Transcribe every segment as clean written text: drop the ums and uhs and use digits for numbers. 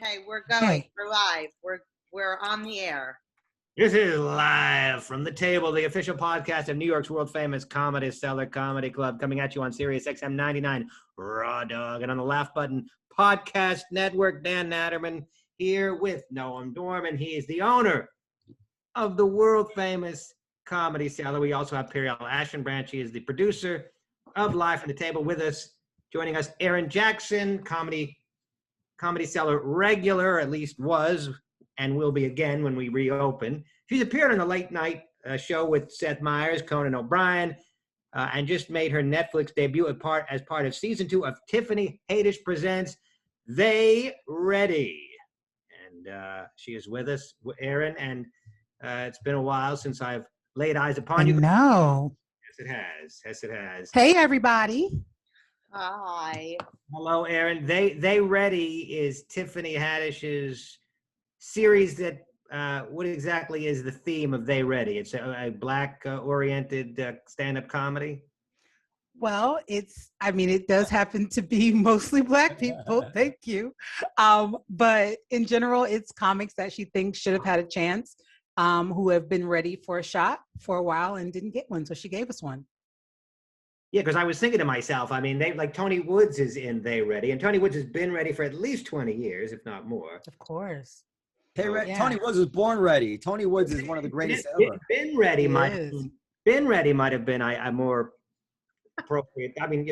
Okay, we're going. Okay. We're live. We're on the air. This is Live from the Table, the official podcast of New York's world famous Comedy Cellar Comedy Club, coming at you on Sirius XM 99 Raw Dog and on the Laugh Button Podcast Network. Dan Naturman here with Noam Dworman. He is the owner of the world famous Comedy Cellar. We also have Periel Aschenbrand. She is the producer of Live from the Table. With us, joining us, Erin Jackson, Comedy Cellar regular, at least was, and will be again when we reopen. She's appeared on the late night show with Seth Meyers, Conan O'Brien, and just made her Netflix debut as part of season 2 of Tiffany Haddish Presents They Ready. And she is with us, Erin, and it's been a while since I've laid eyes upon you. No. Yes, it has. Yes, it has. Hey, everybody. Hi. Hello, Erin. They Ready is Tiffany Haddish's series that, what exactly is the theme of They Ready? It's a Black-oriented stand-up comedy? Well, it does happen to be mostly Black people. Thank you. But in general, it's comics that she thinks should have had a chance, who have been ready for a shot for a while and didn't get one. So she gave us one. Yeah, because I was thinking to myself, I mean, Tony Woods is in They Ready, and Tony Woods has been ready for at least 20 years, if not more. Of course. Yeah. Tony Woods was born ready. Tony Woods is one of the greatest ever. Been Ready might have been a more appropriate. I mean,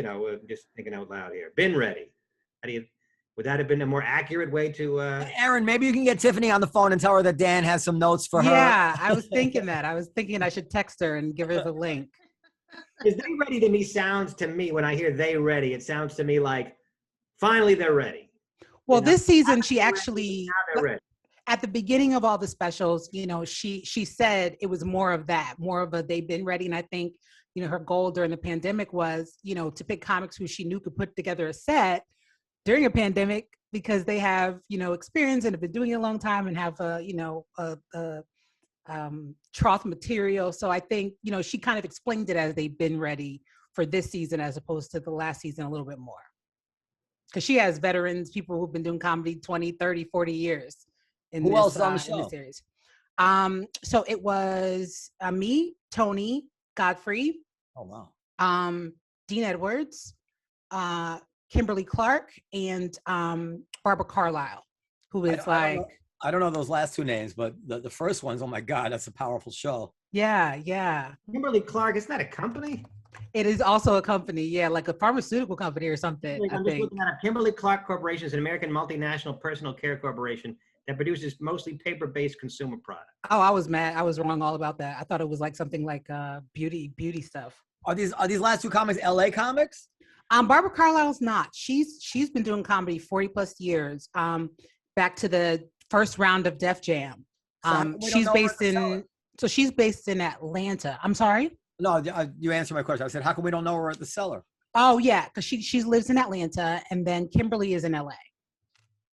just thinking out loud here. Been Ready. Would that have been a more accurate way to? Erin, maybe you can get Tiffany on the phone and tell her that Dan has some notes for her. Yeah, I was thinking that. I was thinking I should text her and give her the link. Because They Ready to me sounds to me, when I hear They Ready, it sounds to me like finally they're ready. Well, this season she actually. Now they're ready. At the beginning of all the specials, she said it was more of that, more of a they've been ready. And I think, her goal during the pandemic was, to pick comics who she knew could put together a set during a pandemic because they have, experience and have been doing it a long time and have trough material. So I think, she kind of explained it as they've been ready for this season as opposed to the last season a little bit more. Because she has veterans, people who've been doing comedy 20, 30, 40 years. Who else on the show? In this series. So it was me, Tony, Godfrey. Oh, wow. Dean Edwards, Kimberly Clark, and Barbara Carlisle, who is I don't know those last two names, but the first one's, oh my God, that's a powerful show. Yeah. Kimberly Clark, isn't that a company? It is also a company, yeah, like a pharmaceutical company or something. I'm just looking at it. Kimberly Clark Corporation is an American multinational personal care corporation that produces mostly paper-based consumer products. Oh, I was mad. I was wrong all about that. I thought it was like something like beauty stuff. Are these last two comics LA comics? Barbara Carlisle's not. She's been doing comedy 40 plus years. Back to the first round of Def Jam. She's based in Atlanta. I'm sorry? No, you answered my question. I said, how come we don't know her at the Cellar? Oh yeah, because she lives in Atlanta, and then Kimberly is in LA.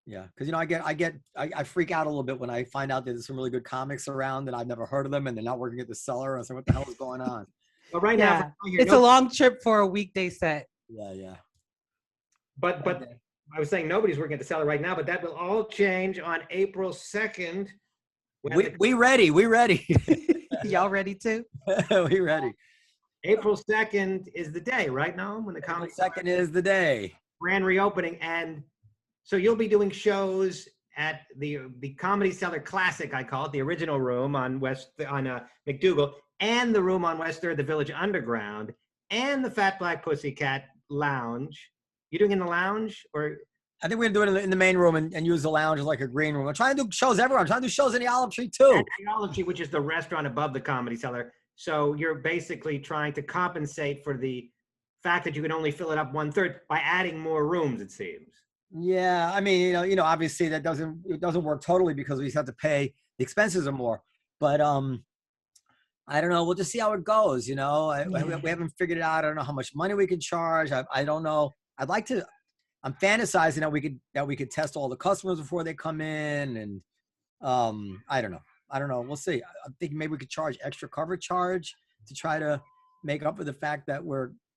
Yeah, because I freak out a little bit when I find out that there's some really good comics around and I've never heard of them and they're not working at the Cellar. I say, what the hell is going on? But right now, it's a long trip for a weekday set. Yeah. But I was saying nobody's working at the Cellar right now, but that will all change on April 2nd. We ready. Y'all ready too? We ready. April 2nd is the day, right now, when the Comedy April 2nd is the day. Grand reopening, and so you'll be doing shows at the Comedy Cellar Classic, I call it, the original room on McDougal, and the room on West 3rd, the Village Underground, and the Fat Black Pussycat Lounge. You doing in the lounge, or? I think we're gonna do it in the main room and use the lounge as like a green room. I'm trying to do shows everywhere. I'm trying to do shows in the Olive Tree too. The Olive Tree, which is the restaurant above the Comedy Cellar. So you're basically trying to compensate for the fact that you can only fill it up 1/3 by adding more rooms, it seems. Yeah, I mean, obviously that doesn't work totally because we just have to pay the expenses are more. But I don't know. We'll just see how it goes. We haven't figured it out. I don't know how much money we can charge. I don't know. I'm fantasizing that we could test all the customers before they come in, and I don't know. We'll see. I'm thinking maybe we could charge extra cover charge to try to make up for the fact that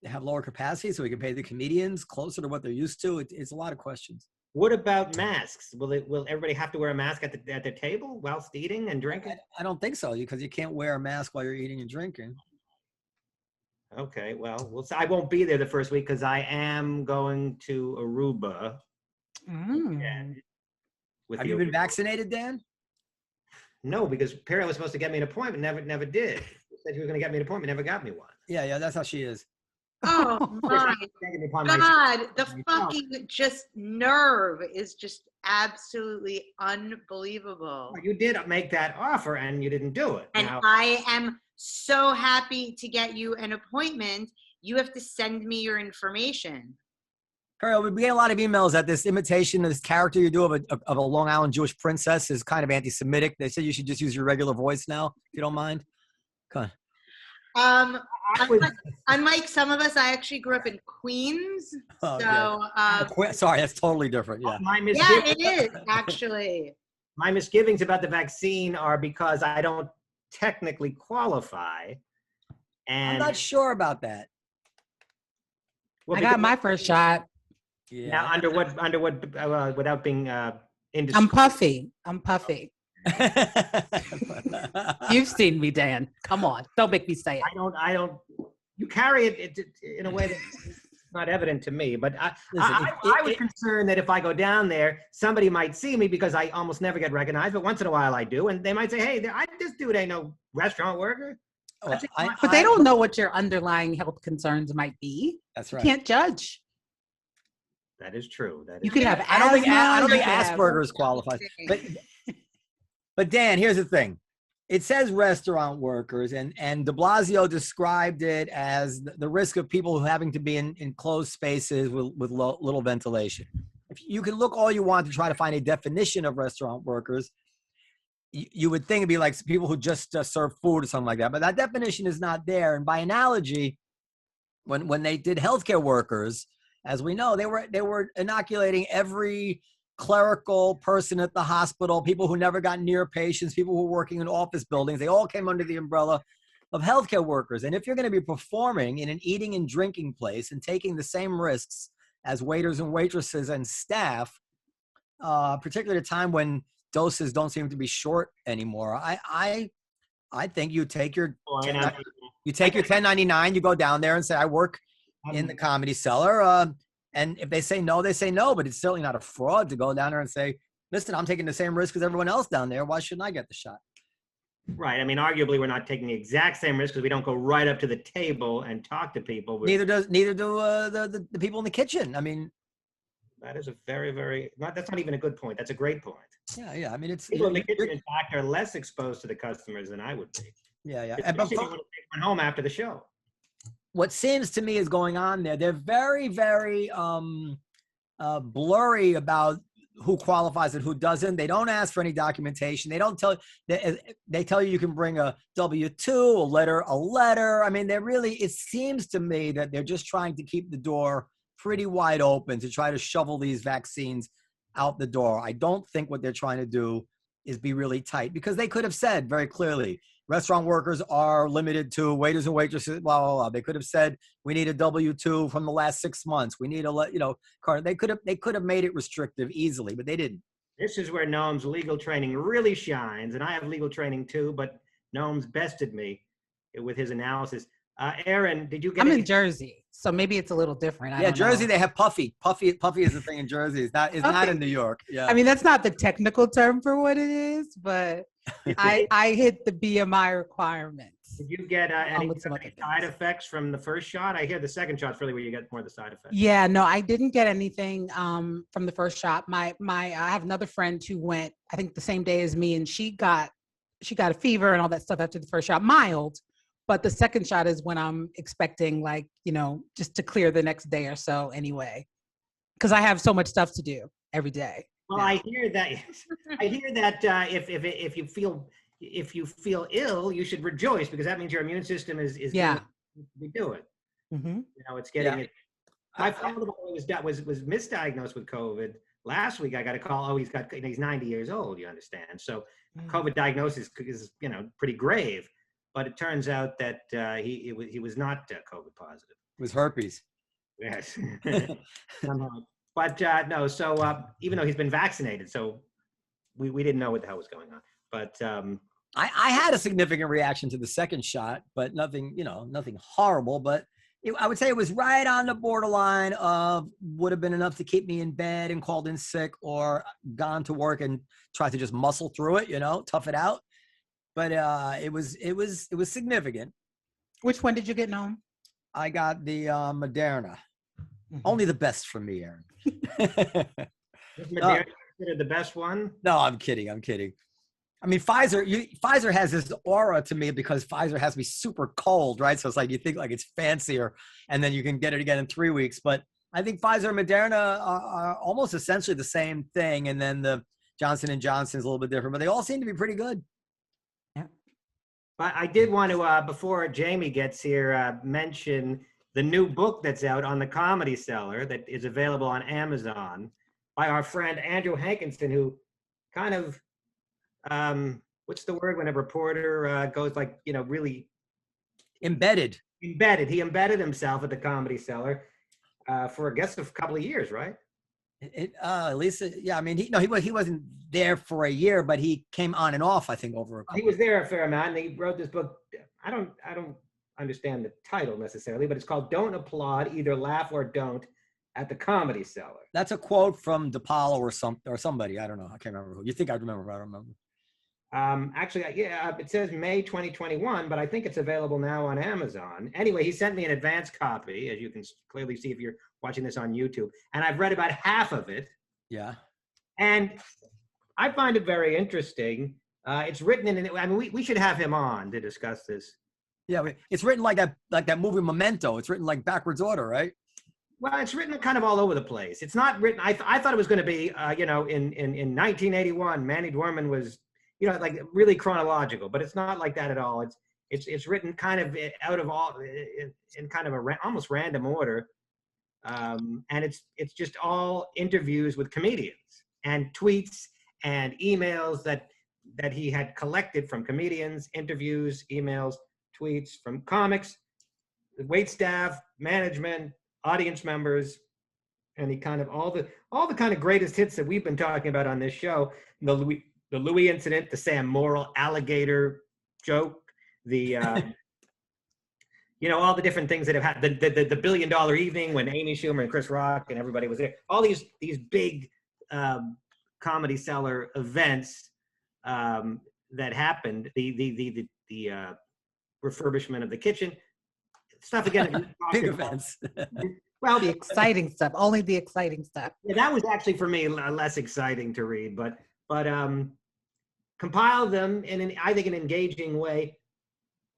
have lower capacity, so we can pay the comedians closer to what they're used to. It's a lot of questions. What about masks? Will everybody have to wear a mask at their table whilst eating and drinking? I don't think so, because you can't wear a mask while you're eating and drinking. Okay, well, I won't be there the first week because I am going to Aruba. Have you been vaccinated, Dan? No, because Periel was supposed to get me an appointment, never did. She said she was going to get me an appointment, never got me one. Yeah, that's how she is. Oh my God, the fucking just nerve is just absolutely unbelievable. You did make that offer and you didn't do it. And now, I am so happy to get you an appointment. You have to send me your information. Periel, we get a lot of emails that this imitation of this character you do of a Long Island Jewish princess is kind of anti-Semitic. They said you should just use your regular voice now, if you don't mind. Come on. Unlike some of us, I actually grew up in Queens. Sorry, that's totally different. Yeah. Yeah, it is actually. My misgivings about the vaccine are because I don't technically qualify. And I'm not sure about that. Well, I got my first shot. Yeah. Now, under what, without being indiscreet. I'm puffy. You've seen me, Dan. Come on. Don't make me say it. I don't, you carry it in a way that's not evident to me, but I was concerned that if I go down there, somebody might see me because I almost never get recognized, but once in a while I do. And they might say, hey, this dude ain't no restaurant worker. But they don't know what your underlying health concerns might be. That's right. You can't judge. That is true. You could have I don't think Asperger's qualifies. But Dan, here's the thing. It says restaurant workers, and de Blasio described it as the risk of people having to be in closed spaces with little ventilation. If you can look all you want to try to find a definition of restaurant workers, you would think it'd be like people who just serve food or something like that. But that definition is not there. And by analogy, when they did healthcare workers, as we know, they were inoculating every clerical person at the hospital, people who never got near patients, people who were working in office buildings. They all came under the umbrella of healthcare workers. And if you're going to be performing in an eating and drinking place and taking the same risks as waiters and waitresses and staff, particularly at a time when doses don't seem to be short anymore, I think you take your 1099, you go down there and say, I work in the Comedy Cellar. And if they say no, they say no, but it's certainly not a fraud to go down there and say, listen, I'm taking the same risk as everyone else down there. Why shouldn't I get the shot? Right. I mean, arguably, we're not taking the exact same risk because we don't go right up to the table and talk to people. Neither do the people in the kitchen. I mean, that is a very, very, that's not even a good point. That's a great point. Yeah. I mean, it's people in the kitchen, in fact, are less exposed to the customers than I would be. Yeah. Especially if you want to take one home after the show. What seems to me is going on there. They're very, very blurry about who qualifies and who doesn't. They don't ask for any documentation. They don't tell. They tell you can bring a W-2, a letter. I mean, it seems to me that they're just trying to keep the door pretty wide open to try to shovel these vaccines out the door. I don't think what they're trying to do is be really tight, because they could have said very clearly, restaurant workers are limited to waiters and waitresses, blah, blah, blah. They could have said, we need a W-2 from the last 6 months. We need card. They could have made it restrictive easily, but they didn't. This is where Noam's legal training really shines. And I have legal training too, but Noam's bested me with his analysis. Erin, did you get I'm in Jersey, so maybe it's a little different. Yeah, Jersey, they have Puffy. Puffy is the thing in Jersey. It's not in New York. Yeah. I mean, that's not the technical term for what it is, but I hit the BMI requirements. Did you get any side effects from the first shot? I hear the second shot's really where you get more of the side effects. Yeah, no, I didn't get anything from the first shot. I have another friend who went, I think the same day as me, and she got a fever and all that stuff after the first shot, mild. But the second shot is when I'm expecting, just to clear the next day or so anyway, because I have so much stuff to do every day. Well, I hear that. If you feel ill, you should rejoice, because that means your immune system is do it. Mm-hmm. It's getting it. My father was misdiagnosed with COVID. Last week I got a call. Oh, he's 90 years old. You understand? So COVID diagnosis is pretty grave. But it turns out that he was not COVID positive. It was herpes. Yes. Somehow But no, so even though he's been vaccinated, so we didn't know what the hell was going on. But I had a significant reaction to the second shot, but nothing, nothing horrible. But I would say it was right on the borderline of would have been enough to keep me in bed and called in sick, or gone to work and tried to just muscle through it, tough it out. But it was significant. Which one did you get, Noam? I got the Moderna. Mhm. Only the best for me, Erin. is Moderna considered the best one? No, I'm kidding. I mean, Pfizer has this aura to me because Pfizer has me super cold, right? So it's like you think like it's fancier, and then you can get it again in 3 weeks. But I think Pfizer and Moderna are almost essentially the same thing, and then the Johnson & Johnson is a little bit different, but they all seem to be pretty good. Yeah. But I did want to, before Jamie gets here, mention the new book that's out on the Comedy Cellar that is available on Amazon by our friend Andrew Hankinson, who kind of what's the word when a reporter goes like, really Embedded. He embedded himself at the Comedy Cellar for I guess a couple of years, right? At least, yeah. I mean, he wasn't there for a year, but he came on and off, I think, over a couple. He was there a fair amount, and he wrote this book. I don't understand the title necessarily, but it's called "Don't Applaud, Either Laugh or Don't" at the Comedy Cellar. That's a quote from DePaulo or somebody. I don't know. I can't remember who. You think I'd remember, but I don't remember. Actually, yeah, it says May 2021, but I think it's available now on Amazon. Anyway, he sent me an advance copy, as you can clearly see if you're watching this on YouTube, and I've read about half of it. Yeah. And I find it very interesting. It's written I mean, we should have him on to discuss this. Yeah, it's written like that movie Memento. It's written like backwards order, right? Well, it's written kind of all over the place. It's not written. I thought it was going to be, in 1981, Manny Dworman was, like really chronological, but it's not like that at all. It's written kind of out of all in kind of almost random order, and it's just all interviews with comedians and tweets and emails that he had collected from comedians, interviews, emails, tweets from comics, the wait staff, management, audience members, and he kind of all the kind of greatest hits that we've been talking about on this show. The Louis incident, the Sam Morrill alligator joke, the all the different things that have happened, the $1 billion evening when Amy Schumer and Chris Rock and everybody was there. All these big Comedy Cellar events that happened. The refurbishment of the kitchen. Stuff again. Big events. Well, The exciting stuff, only the exciting stuff. Yeah, that was actually for me less exciting to read, but compile them in I think an engaging way.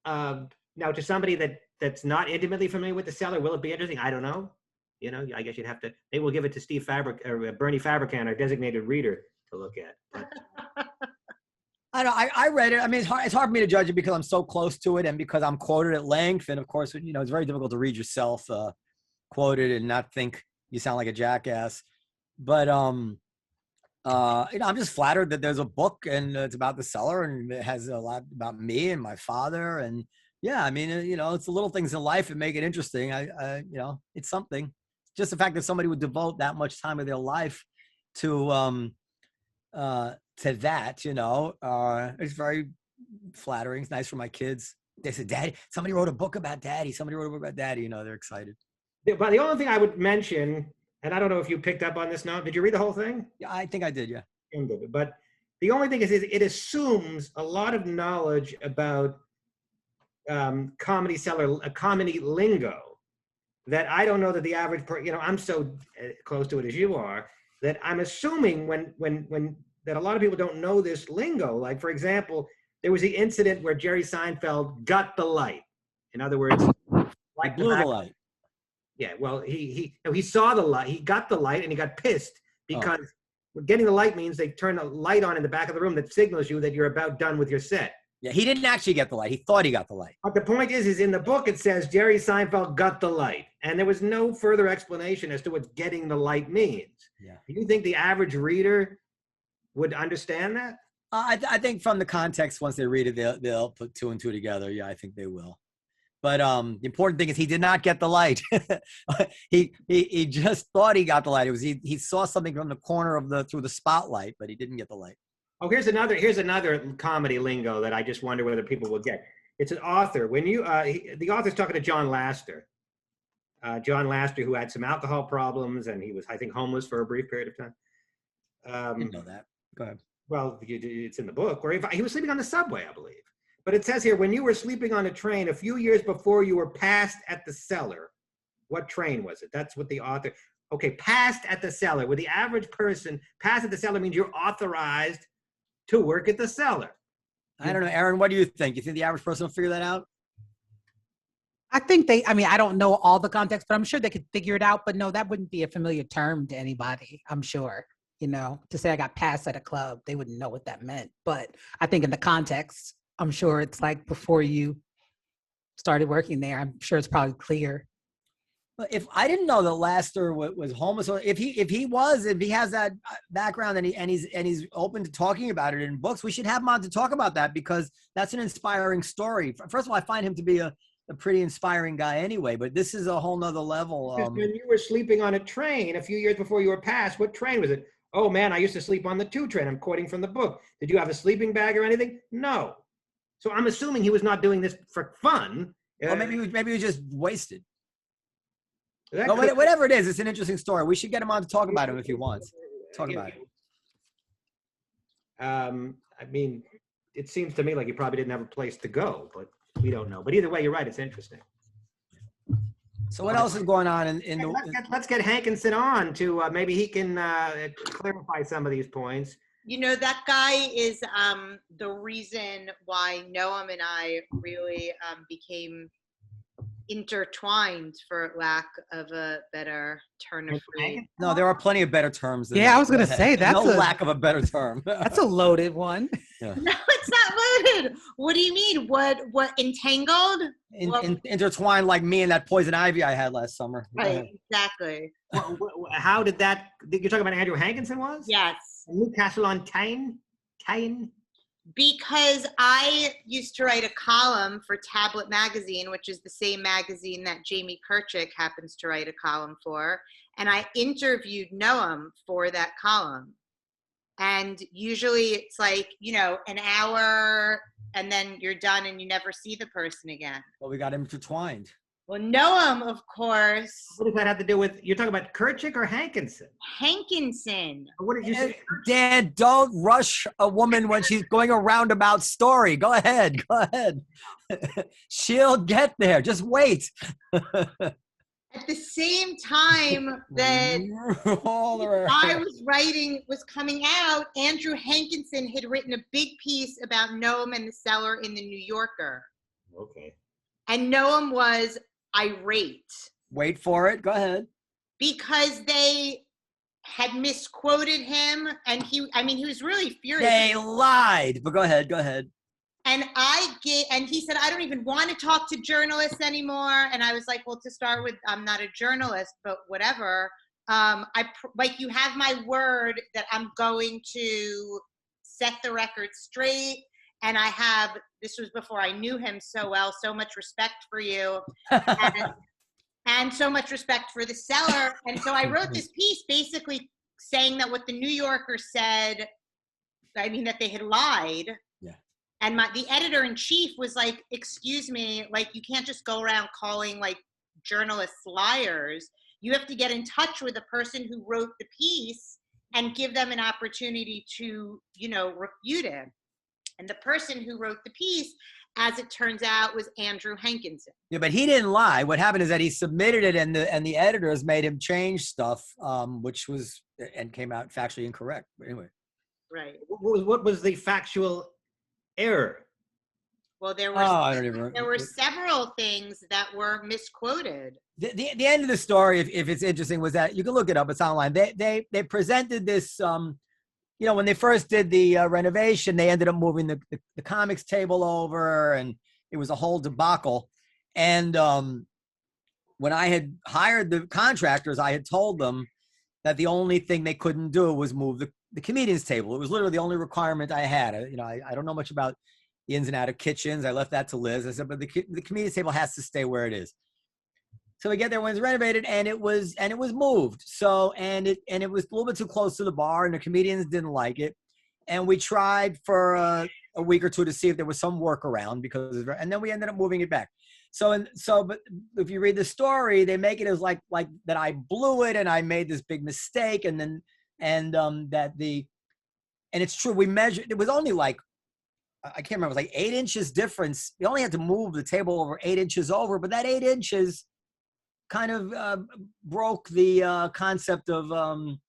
Now, to somebody that's not intimately familiar with the Cellar, will it be interesting? I don't know. I guess you'd have to. Maybe we'll give it to Bernie Fabricant, our designated reader, to look at. But, I know. I read it. I mean, it's hard for me to judge it because I'm so close to it and because I'm quoted at length. And of course, it's very difficult to read yourself quoted and not think you sound like a jackass. But I'm just flattered that there's a book and it's about the Cellar and it has a lot about me and my father. And yeah, I mean, it's the little things in life that make it interesting. It's something. Just the fact that somebody would devote that much time of their life to that, it's very flattering. It's nice for my kids. They said, "Daddy, somebody wrote a book about Daddy. Somebody wrote a book about Daddy." They're excited. but the only thing I would mention, and I don't know if you picked up on this now. Did you read the whole thing? Yeah, I think I did. Yeah. But the only thing is it assumes a lot of knowledge about Comedy Cellar, comedy lingo that I don't know that the average I'm so close to it as you are, that I'm assuming when that a lot of people don't know this lingo. Like, for example, there was the incident where Jerry Seinfeld got the light. In other words, Like blew the light. Yeah, well, he saw the light. He got the light, and he got pissed because getting the light means they turn a light on in the back of the room that signals you that you're about done with your set. Yeah, he didn't actually get the light. He thought he got the light. But the point is in the book it says Jerry Seinfeld got the light, and there was no further explanation as to what getting the light means. Yeah. Do you think the average reader would understand that? I think from the context, once they read it, they'll put two and two together. Yeah, I think they will. But the important thing is he did not get the light. he just thought he got the light. It was he saw something from the corner of through the spotlight, but he didn't get the light. Oh, here's another comedy lingo that I just wonder whether people will get. It's an author. When you the author's talking to John Laster. John Laster, who had some alcohol problems, and he was, I think, homeless for a brief period of time. I didn't know that. Go ahead. Well, it's in the book where he was sleeping on the subway, I believe. But it says here, when you were sleeping on a train a few years before you were passed at the cellar, what train was it? That's what the author. Okay, passed at the cellar. With the average person, passed at the cellar means you're authorized to work at the cellar. I don't know, Erin. What do you think? You think the average person will figure that out? I think I don't know all the context, but I'm sure they could figure it out. But no, that wouldn't be a familiar term to anybody, I'm sure. To say I got passed at a club, they wouldn't know what that meant. But I think in the context, I'm sure it's like before you started working there, I'm sure it's probably clear. If I didn't know that Laster was homeless, or if he has that background and he's open to talking about it in books, we should have him on to talk about that, because that's an inspiring story. First of all, I find him to be a pretty inspiring guy anyway, but this is a whole nother level. When you were sleeping on a train a few years before you were passed, what train was it? Oh man, I used to sleep on the 2 train. I'm quoting from the book. Did you have a sleeping bag or anything? No. So I'm assuming he was not doing this for fun. Or maybe he was just wasted. Whatever it is, it's an interesting story. We should get him on to talk about him if he wants. Talk about it. I mean, it seems to me like he probably didn't have a place to go, but we don't know. But either way, you're right. It's interesting. So what else is going on Let's get Hankinson on to maybe he can clarify some of these points. That guy is the reason why Noam and I really became intertwined, for lack of a better turn of phrase. No, there are plenty of better terms than I was going to say that's no lack of a better term. That's a loaded one. Yeah. No, it's not loaded. What do you mean? What entangled? Intertwined, like me and that poison ivy I had last summer. Right, exactly. How did that? You're talking about Andrew Hankinson was? Yes. Newcastle on Tyne. Because I used to write a column for Tablet Magazine, which is the same magazine that Jamie Kirchick happens to write a column for. And I interviewed Noam for that column. And usually it's like, an hour and then you're done and you never see the person again. Well, we got him intertwined. Well, Noam, of course. What does that have to do with, you're talking about Kirchick or Hankinson? Hankinson. What did you say? Dan, don't rush a woman when she's going a roundabout story. Go ahead. She'll get there. Just wait. At the same time that I was coming out, Andrew Hankinson had written a big piece about Noam and the Cellar in the New Yorker. Okay. And Noam was irate. Wait for it. Go ahead. Because they had misquoted him, and he was really furious. They lied. But go ahead. And he said, I don't even want to talk to journalists anymore. And I was like, well, to start with, I'm not a journalist, but whatever. You have my word that I'm going to set the record straight. And this was before I knew him so well, so much respect for you and so much respect for the Cellar. And so I wrote this piece basically saying that what the New Yorker said, that they had lied. Yeah. And the editor-in-chief was like, excuse me, you can't just go around calling journalists liars. You have to get in touch with the person who wrote the piece and give them an opportunity to, refute it. And the person who wrote the piece, as it turns out, was Andrew Hankinson. Yeah, but he didn't lie. What happened is that he submitted it, and the editors made him change stuff, which came out factually incorrect. But anyway. Right. What was the factual error? Well, there were several things that were misquoted. The end of the story, if it's interesting, was that you can look it up. It's online. They presented this. When they first did the renovation, they ended up moving the comics table over, and it was a whole debacle. And when I had hired the contractors, I had told them that the only thing they couldn't do was move the comedian's table. It was literally the only requirement I had. I don't know much about the ins and out of kitchens. I left that to Liz. I said, but the comedian's table has to stay where it is. So we get there when it's renovated, and it was moved. So and it was a little bit too close to the bar, and the comedians didn't like it. And we tried for a week or two to see if there was some workaround and then we ended up moving it back. But if you read the story, they make it as like that I blew it and I made this big mistake, and it's true. We measured. It was only like, I can't remember, it was like 8 inches difference. We only had to move the table over 8 inches over, but that 8 inches kind of broke the concept of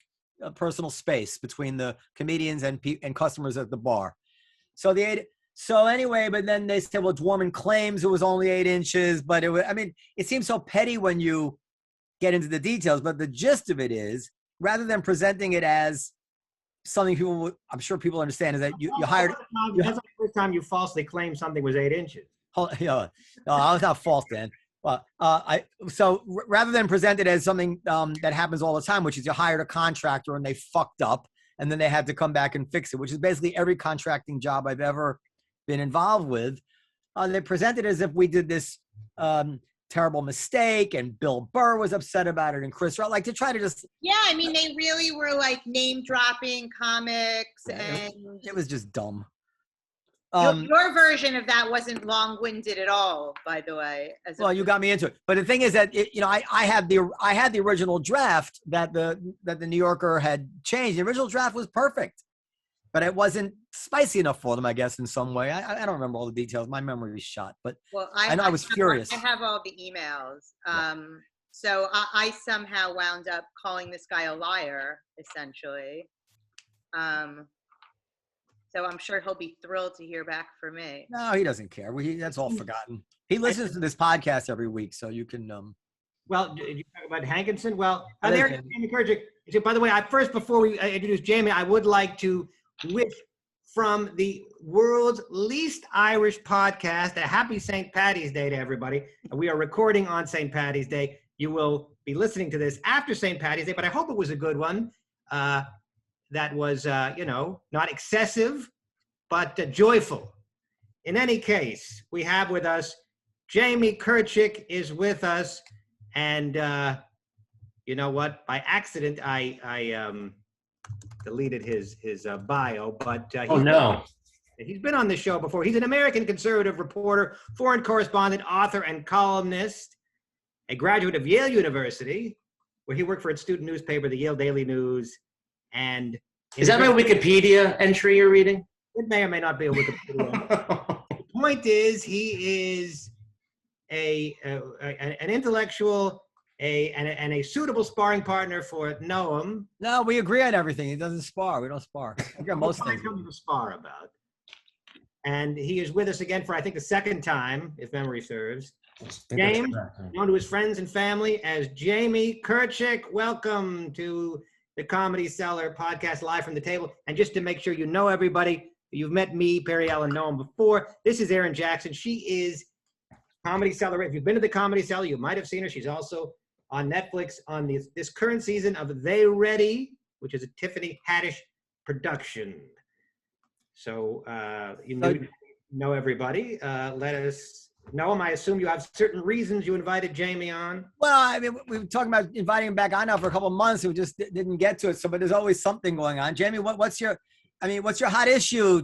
personal space between the comedians and customers at the bar. So anyway, but then they said, well, Dworman claims it was only 8 inches, but it seems so petty when you get into the details, but the gist of it is, rather than presenting it as something I'm sure people understand, is that you hired. That's the first time you falsely claimed something was 8 inches. No, I was not false, Dan. Well, so rather than present it as something that happens all the time, which is you hired a contractor and they fucked up, and then they had to come back and fix it, which is basically every contracting job I've ever been involved with. They presented it as if we did this terrible mistake, and Bill Burr was upset about it, and Chris Rock, like to try to just. Yeah, I mean, they really were like name dropping comics, and it was just dumb. Your version of that wasn't long-winded at all, by the way. You got me into it. But the thing is that I had the original draft that the New Yorker had changed. The original draft was perfect, but it wasn't spicy enough for them, I guess, in some way. I don't remember all the details. My memory is shot, but I know I was furious. I have all the emails. So I somehow wound up calling this guy a liar, essentially. So I'm sure he'll be thrilled to hear back from me. No, he doesn't care. That's all forgotten. He listens to this podcast every week, so you can. Well, did you talk about Hankinson? Well, there, Jamie Kirchick. By the way, before we introduce Jamie, I would like to wish from the world's least Irish podcast a happy St. Paddy's Day to everybody. We are recording on St. Paddy's Day. You will be listening to this after St. Paddy's Day, but I hope it was a good one. That was, not excessive, but joyful. In any case, we have with us, Jamie Kirchick is with us. And you know what? By accident, I deleted his bio, but he's been on the show before. He's an American conservative reporter, foreign correspondent, author, and columnist, a graduate of Yale University, where he worked for its student newspaper, the Yale Daily News. And is that my Wikipedia entry you're reading? It may or may not be a Wikipedia. The point is, he is an intellectual, and a suitable sparring partner for Noam. No, we agree on everything. He doesn't spar. We don't spar. I got most things. To spar about. And he is with us again for, I think, the second time, if memory serves. James, known to his friends and family as Jamie Kirchick. Welcome to the Comedy Cellar podcast, live from the table. And just to make sure you know everybody, you've met me, Periel, and Noam before. This is Erin Jackson. She is Comedy Cellar. If you've been to the Comedy Cellar, you might have seen her. She's also on Netflix on this current season of They Ready, which is a Tiffany Haddish production. So you know everybody. Let us. Noam, I assume you have certain reasons you invited Jamie on. Well, I mean, we were talking about inviting him back on now for a couple of months. We just didn't get to it. So, but there's always something going on. Jamie, what's your hot issue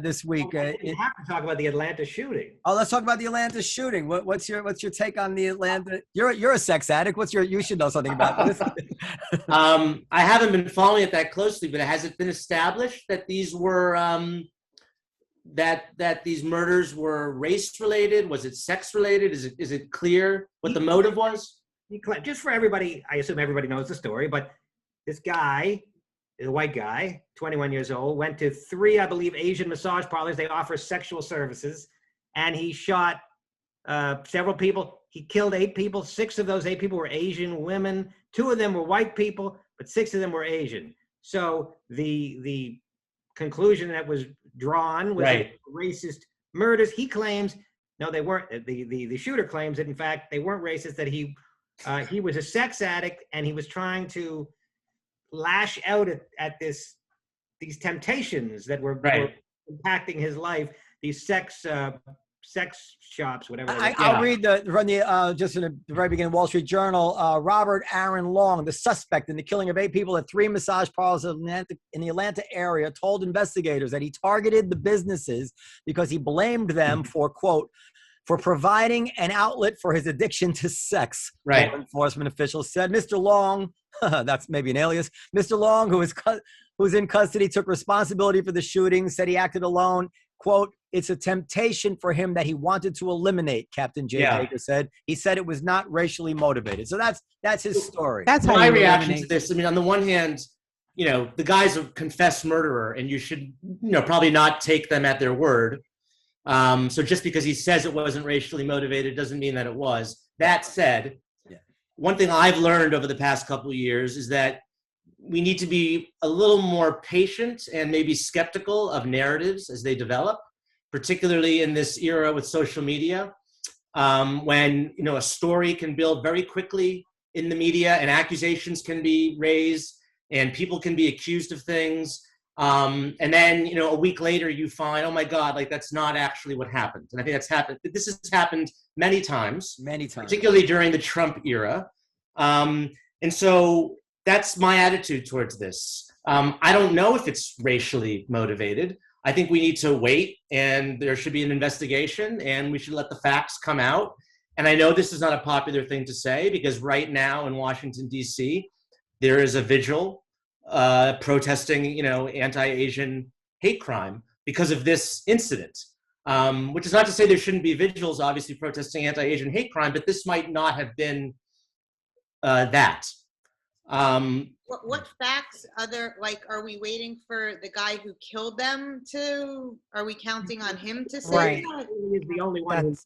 this week? We have to talk about the Atlanta shooting. Oh, let's talk about the Atlanta shooting. What's your take on the Atlanta? You're a sex addict. You should know something about this. I haven't been following it that closely, but has it been established that these were that these murders were race related? Was it sex related? Is it clear what the motive was? Just for everybody, I assume everybody knows the story, but this guy, a white guy, 21 years old, went to 3, I believe, Asian massage parlors. They offer sexual services, and he shot several people. He killed 8 people. 6 of those 8 people were Asian women. 2 of them were white people, but 6 of them were Asian. So the conclusion that was drawn was racist murders. He claims, no, they weren't. The shooter claims that, in fact, they weren't racist, that he was a sex addict, and he was trying to lash out at these temptations that were impacting his life, these sex shops, whatever. I'll read just in the very beginning, Wall Street Journal. Robert Aaron Long, the suspect in the killing of 8 people at 3 massage parlors in the Atlanta area, told investigators that he targeted the businesses because he blamed them for, quote, for providing an outlet for his addiction to sex. Right. Law enforcement officials said. Mr. Long, that's maybe an alias. Mr. Long, who's in custody, took responsibility for the shooting, said he acted alone. Quote, it's a temptation for him that he wanted to eliminate, Captain Jay Baker said. He said it was not racially motivated. So that's his story. That's how my reaction to this. I mean, on the one hand, the guy's a confessed murderer, and you should, probably not take them at their word. So just because he says it wasn't racially motivated doesn't mean that it was. That said, one thing I've learned over the past couple of years is that we need to be a little more patient and maybe skeptical of narratives as they develop, particularly in this era with social media, when a story can build very quickly in the media and accusations can be raised and people can be accused of things. And then, a week later you find, oh my God, like that's not actually what happened. And I think that's happened. This has happened many times, particularly during the Trump era. And so that's my attitude towards this. I don't know if it's racially motivated. I think we need to wait, and there should be an investigation, and we should let the facts come out. And I know this is not a popular thing to say, because right now in Washington, D.C., there is a vigil protesting, anti-Asian hate crime because of this incident, which is not to say there shouldn't be vigils, obviously, protesting anti-Asian hate crime, but this might not have been that. What facts are we waiting for the guy who killed them to, are we counting on him to say right. that? He is the only one who knows.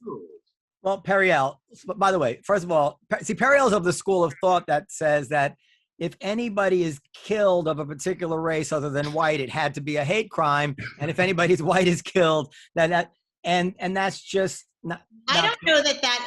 Well, Periel, by the way, first of all, Periel's of the school of thought that says that if anybody is killed of a particular race other than white, it had to be a hate crime. And if anybody's white is killed, and that's just not. I don't know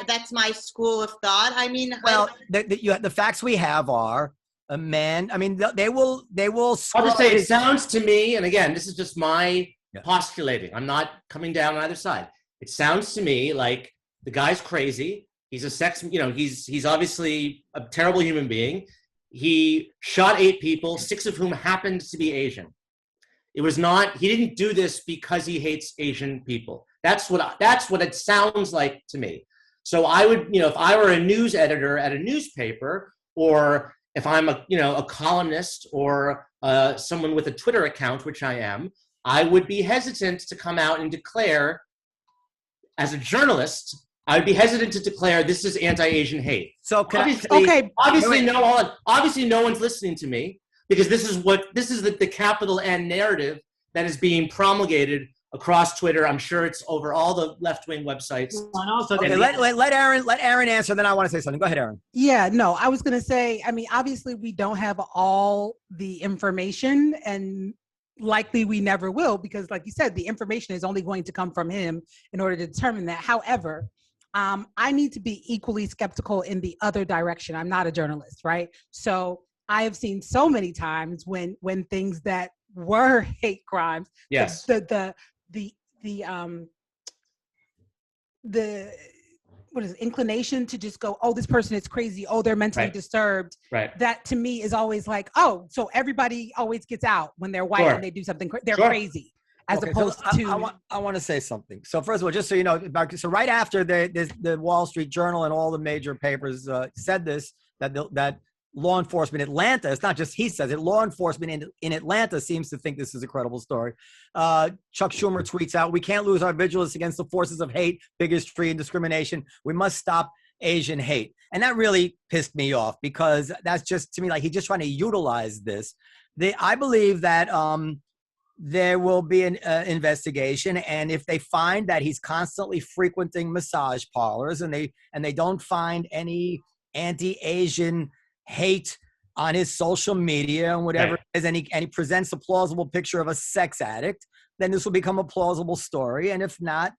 that's my school of thought. I mean, well, the facts we have are a man. I mean, they will. I'll just say it sounds to me, and again, this is just my postulating. I'm not coming down on either side. It sounds to me like the guy's crazy. He's a sex. He's obviously a terrible human being. He shot 8 people, 6 of whom happened to be Asian. It was not. He didn't do this because he hates Asian people. That's what it sounds like to me. So I would, if I were a news editor at a newspaper, or if I'm a columnist or someone with a Twitter account, which I am, I would be hesitant to come out and declare, as a journalist, I would be hesitant to declare this is anti-Asian hate. So obviously no one's listening to me, because this is the capital N narrative that is being promulgated across Twitter. I'm sure it's over all the left-wing websites. And also, let Erin answer. Then I want to say something. Go ahead, Erin. Yeah, no, I was going to say, I mean, obviously we don't have all the information, and likely we never will, because like you said, the information is only going to come from him in order to determine that. However, I need to be equally skeptical in the other direction. I'm not a journalist, right? So I have seen so many times when things that were hate crimes, yes, the inclination to just go, oh, this person is crazy, oh, they're mentally disturbed. Right. That to me is always like, oh, so everybody always gets out when they're white and they do something, they're crazy. As opposed to, I want to say something. So first of all, just so you know, so right after the Wall Street Journal and all the major papers said this, that law enforcement in Atlanta, it's not just he says it, law enforcement in Atlanta seems to think this is a credible story. Chuck Schumer tweets out, we can't lose our vigilance against the forces of hate, bigotry, and discrimination. We must stop Asian hate. And that really pissed me off, because that's just, to me, like he's just trying to utilize this. I believe that there will be an investigation, and if they find that he's constantly frequenting massage parlors and they don't find any anti-Asian hate on his social media and whatever it is, and he presents a plausible picture of a sex addict, then this will become a plausible story. And if not.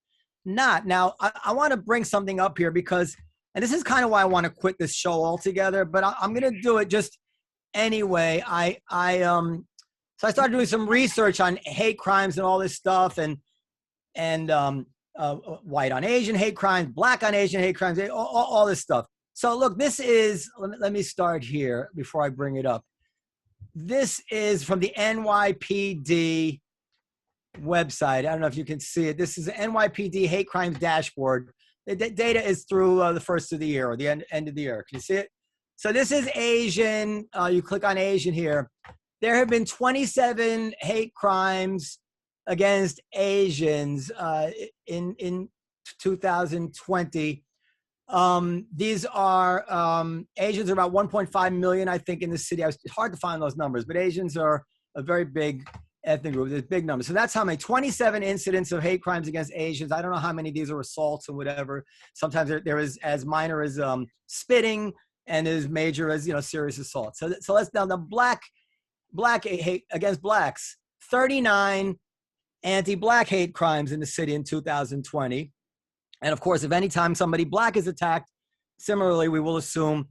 Now, I want to bring something up here, because, and this is kind of why I want to quit this show altogether, but I'm going to do it just anyway. So I started doing some research on hate crimes and all this stuff, and white on Asian hate crimes, black on Asian hate crimes, all this stuff. So look, this is, let me start here before I bring it up. This is from the NYPD website. I don't know if you can see it. This is the NYPD hate crimes dashboard. The data is through the first of the year or the end of the year. Can you see it? So this is Asian. You click on Asian here. There have been 27 hate crimes against Asians in 2020. These are Asians are about 1.5 million, I think, in the city. It's hard to find those numbers, but Asians are a very big ethnic group. There's big numbers. So that's how many, 27 incidents of hate crimes against Asians. I don't know how many of these are assaults and whatever. Sometimes there is as minor as spitting and as major as, serious assault. So let's now the black hate against blacks, 39 anti-black hate crimes in the city in 2020. And of course, if any time somebody black is attacked, similarly, we will assume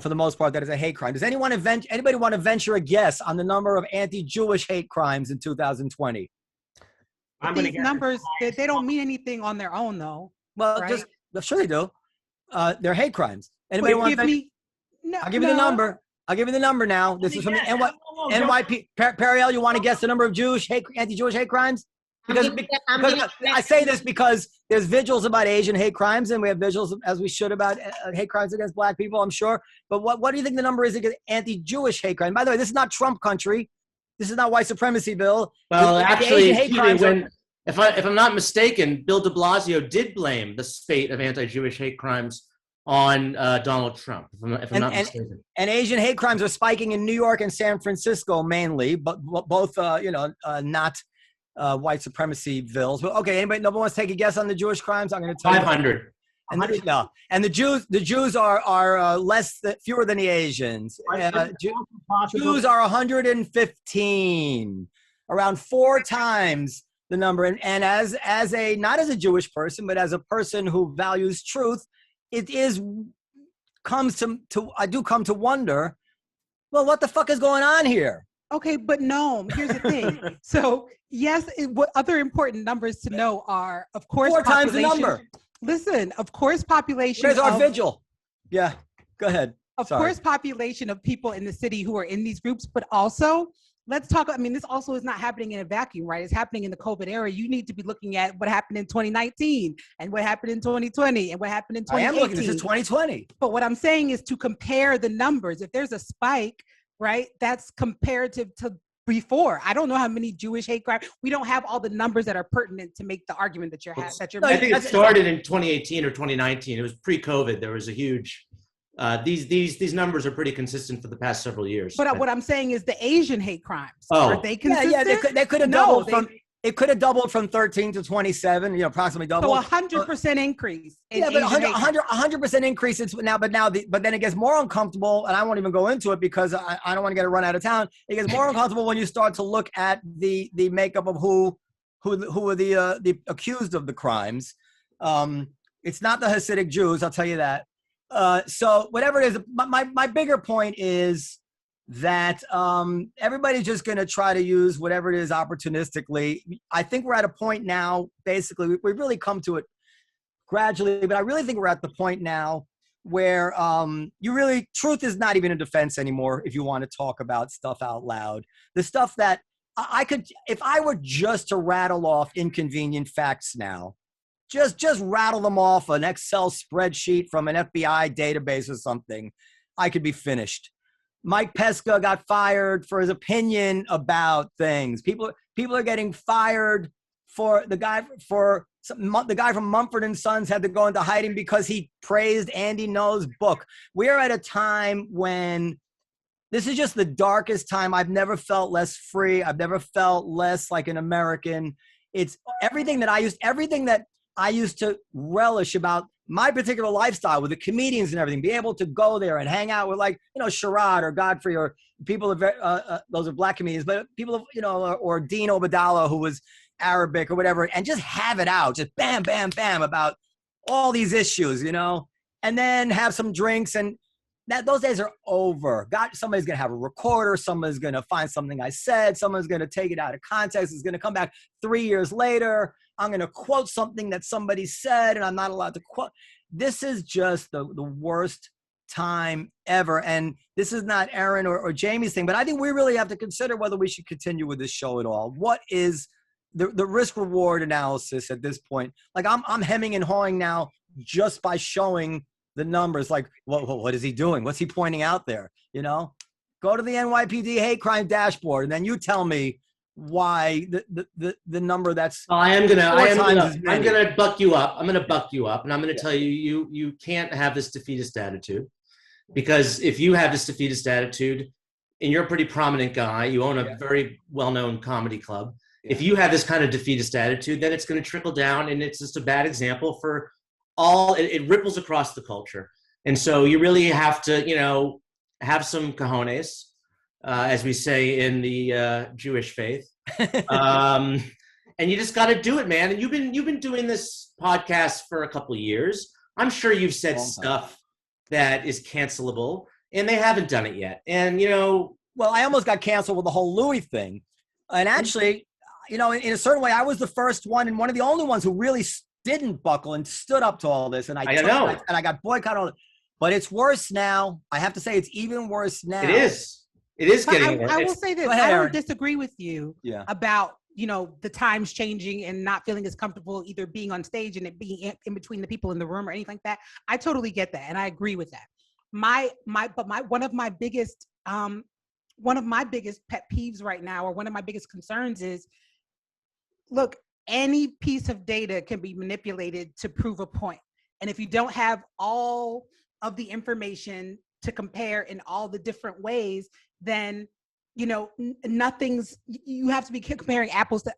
for the most part that it's a hate crime. Does anybody want to venture a guess on the number of anti-Jewish hate crimes in 2020? These numbers, they don't mean anything on their own, though. Well, right? Sure they do. They're hate crimes. Anybody want to No, I'll give you the number. I'll give you the number now. This is from the NYPD. Periel, you want to guess the number of anti-Jewish hate crimes? Because I say this because there's vigils about Asian hate crimes, and we have vigils, as we should, about hate crimes against black people, I'm sure. But what do you think the number is against anti-Jewish hate crime? By the way, this is not Trump country. This is not white supremacy bill. Well, actually, if I'm not mistaken, Bill de Blasio did blame the spate of anti-Jewish hate crimes on Donald Trump, if I'm not mistaken. And Asian hate crimes are spiking in New York and San Francisco mainly, but both, not white supremacy bills. But okay, nobody wants to take a guess on the Jewish crimes? I'm going to tell 500. You. And the Jews are fewer than the Asians. Jews are 115, around 4 times the number. And as not as a Jewish person, but as a person who values truth, I do come to wonder, well, what the fuck is going on here? Okay, but no, here's the thing. So yes, what other important numbers to know are, of course, 4 times the number. Listen, of course, population. Where's our vigil? Yeah, go ahead. Of course, population of people in the city who are in these groups, but also, let's talk, this also is not happening in a vacuum, right? It's happening in the COVID era. You need to be looking at what happened in 2019 and what happened in 2020 and what happened in 2018. I am looking, this is 2020. But what I'm saying is to compare the numbers. If there's a spike, right, that's comparative to before. I don't know how many Jewish hate crimes. We don't have all the numbers that are pertinent to make the argument that you're making. I think it started in 2018 or 2019. It was pre-COVID. There was a huge, these numbers are pretty consistent for the past several years. But what I'm saying is the Asian hate crimes. Are they consistent? Yeah, they could have doubled it could have doubled from 13 to 27, approximately doubled. So 100% increase. Yeah, but 100% increase. But then it gets more uncomfortable, and I won't even go into it because I don't want to get it run out of town. It gets more uncomfortable when you start to look at the makeup of who are the accused of the crimes. It's not the Hasidic Jews, I'll tell you that. So whatever it is, my bigger point is that everybody's just going to try to use whatever it is opportunistically. I think we're at a point now, basically, we've really come to it gradually, but I really think we're at the point now where truth is not even a defense anymore if you want to talk about stuff out loud. The stuff that I could, if I were just to rattle off inconvenient facts now, just rattle them off an Excel spreadsheet from an FBI database or something, I could be finished. Mike Pesca got fired for his opinion about things. People are getting fired for the guy from Mumford & Sons had to go into hiding because he praised Andy Ngo's book. We are at a time when this is just the darkest time. I've never felt less free. I've never felt less like an American. It's everything that I used to relish about my particular lifestyle with the comedians and everything, be able to go there and hang out with Sherrod or Godfrey or people of, those are black comedians, but people of, or Dean Obadallah, who was Arabic or whatever, and just have it out, just bam, bam, bam about all these issues, and then have some drinks. And those days are over. God, somebody's going to have a recorder. Someone's going to find something I said. Someone's going to take it out of context. It's going to come back 3 years later. I'm going to quote something that somebody said, and I'm not allowed to quote. This is just the worst time ever. And this is not Erin or Jamie's thing, but I think we really have to consider whether we should continue with this show at all. What is the risk reward analysis at this point? Like I'm hemming and hawing now just by showing the numbers. Like, what is he doing? What's he pointing out there? You know, go to the NYPD hate crime dashboard, and then you tell me why the number that's I'm gonna buck you up. I'm gonna buck you up, and I'm gonna tell you, you can't have this defeatist attitude, because if you have this defeatist attitude, and you're a pretty prominent guy, you own a very well-known comedy club. Yeah. If you have this kind of defeatist attitude, then it's going to trickle down, and it's just a bad example for all. It ripples across the culture, and so you really have to, have some cojones, as we say in the Jewish faith, and you just got to do it, man. And you've been doing this podcast for a couple of years. I'm sure you've said stuff that is cancelable, and they haven't done it yet. And well, I almost got canceled with the whole Louis thing, and actually, in a certain way, I was the first one and one of the only ones who really didn't buckle and stood up to all this. And I got boycotted. But it's worse now. I have to say, it's even worse now. It is. It is getting worse. I will say this. I don't disagree with you about, the times changing and not feeling as comfortable either being on stage and it being in between the people in the room or anything like that. I totally get that. And I agree with that. One of my biggest pet peeves right now, or one of my biggest concerns is, look, any piece of data can be manipulated to prove a point. And if you don't have all of the information to compare in all the different ways, then you have to be comparing apples to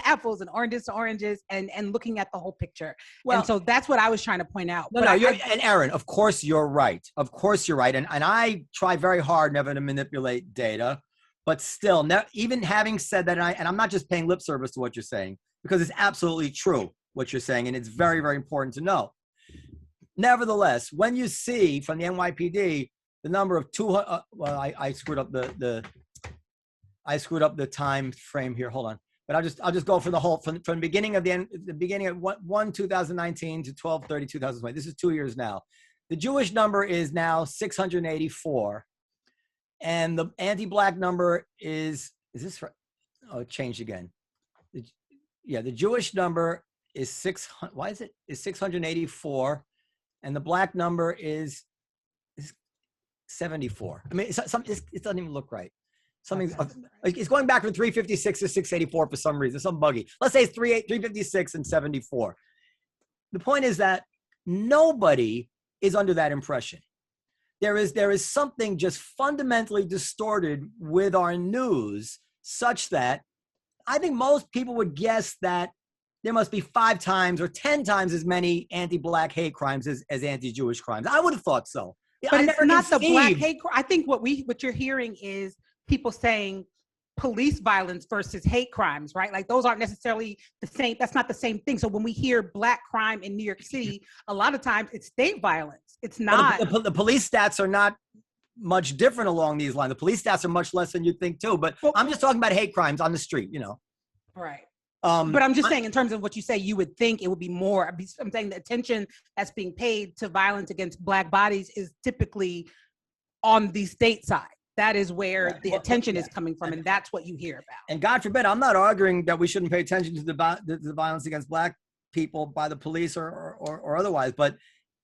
apples and oranges to oranges and looking at the whole picture. Well, and so that's what I was trying to point out. And Erin, of course you're right. Of course you're right. And I try very hard never to manipulate data, but still, even having said that, and I'm not just paying lip service to what you're saying, because it's absolutely true what you're saying, and it's very, very important to know. Nevertheless, when you see from the NYPD the number of 200, I screwed up the time frame here. Hold on, but I'll just go for the whole from the beginning of the beginning of 1/2019 to 12/30/2020. This is 2 years now. The Jewish number is now 684, and the anti-Black number is this for? Oh, it changed again. The Jewish number is 600. Why is it? Is 684, and the Black number is 74. I mean, it doesn't even look right. It's going back from 356 to 684 for some reason, some buggy. Let's say it's 356 and 74. The point is that nobody is under that impression. There is something just fundamentally distorted with our news, such that I think most people would guess that there must be 5 times or 10 times as many anti-Black hate crimes as anti-Jewish crimes. I would have thought so. But it's not the Black hate crime. I think what you're hearing is people saying police violence versus hate crimes, right? Like those aren't necessarily the same. That's not the same thing. So when we hear Black crime in New York City, a lot of times it's state violence. It's not. The police stats are not much different along these lines. The police stats are much less than you'd think too. But I'm just talking about hate crimes on the street, Right. But I'm just saying, in terms of what you say, you would think it would be more. I'm saying the attention that's being paid to violence against Black bodies is typically on the state side. That is where the attention is coming from, and that's what you hear about. And God forbid, I'm not arguing that we shouldn't pay attention to the violence against Black people by the police or otherwise, but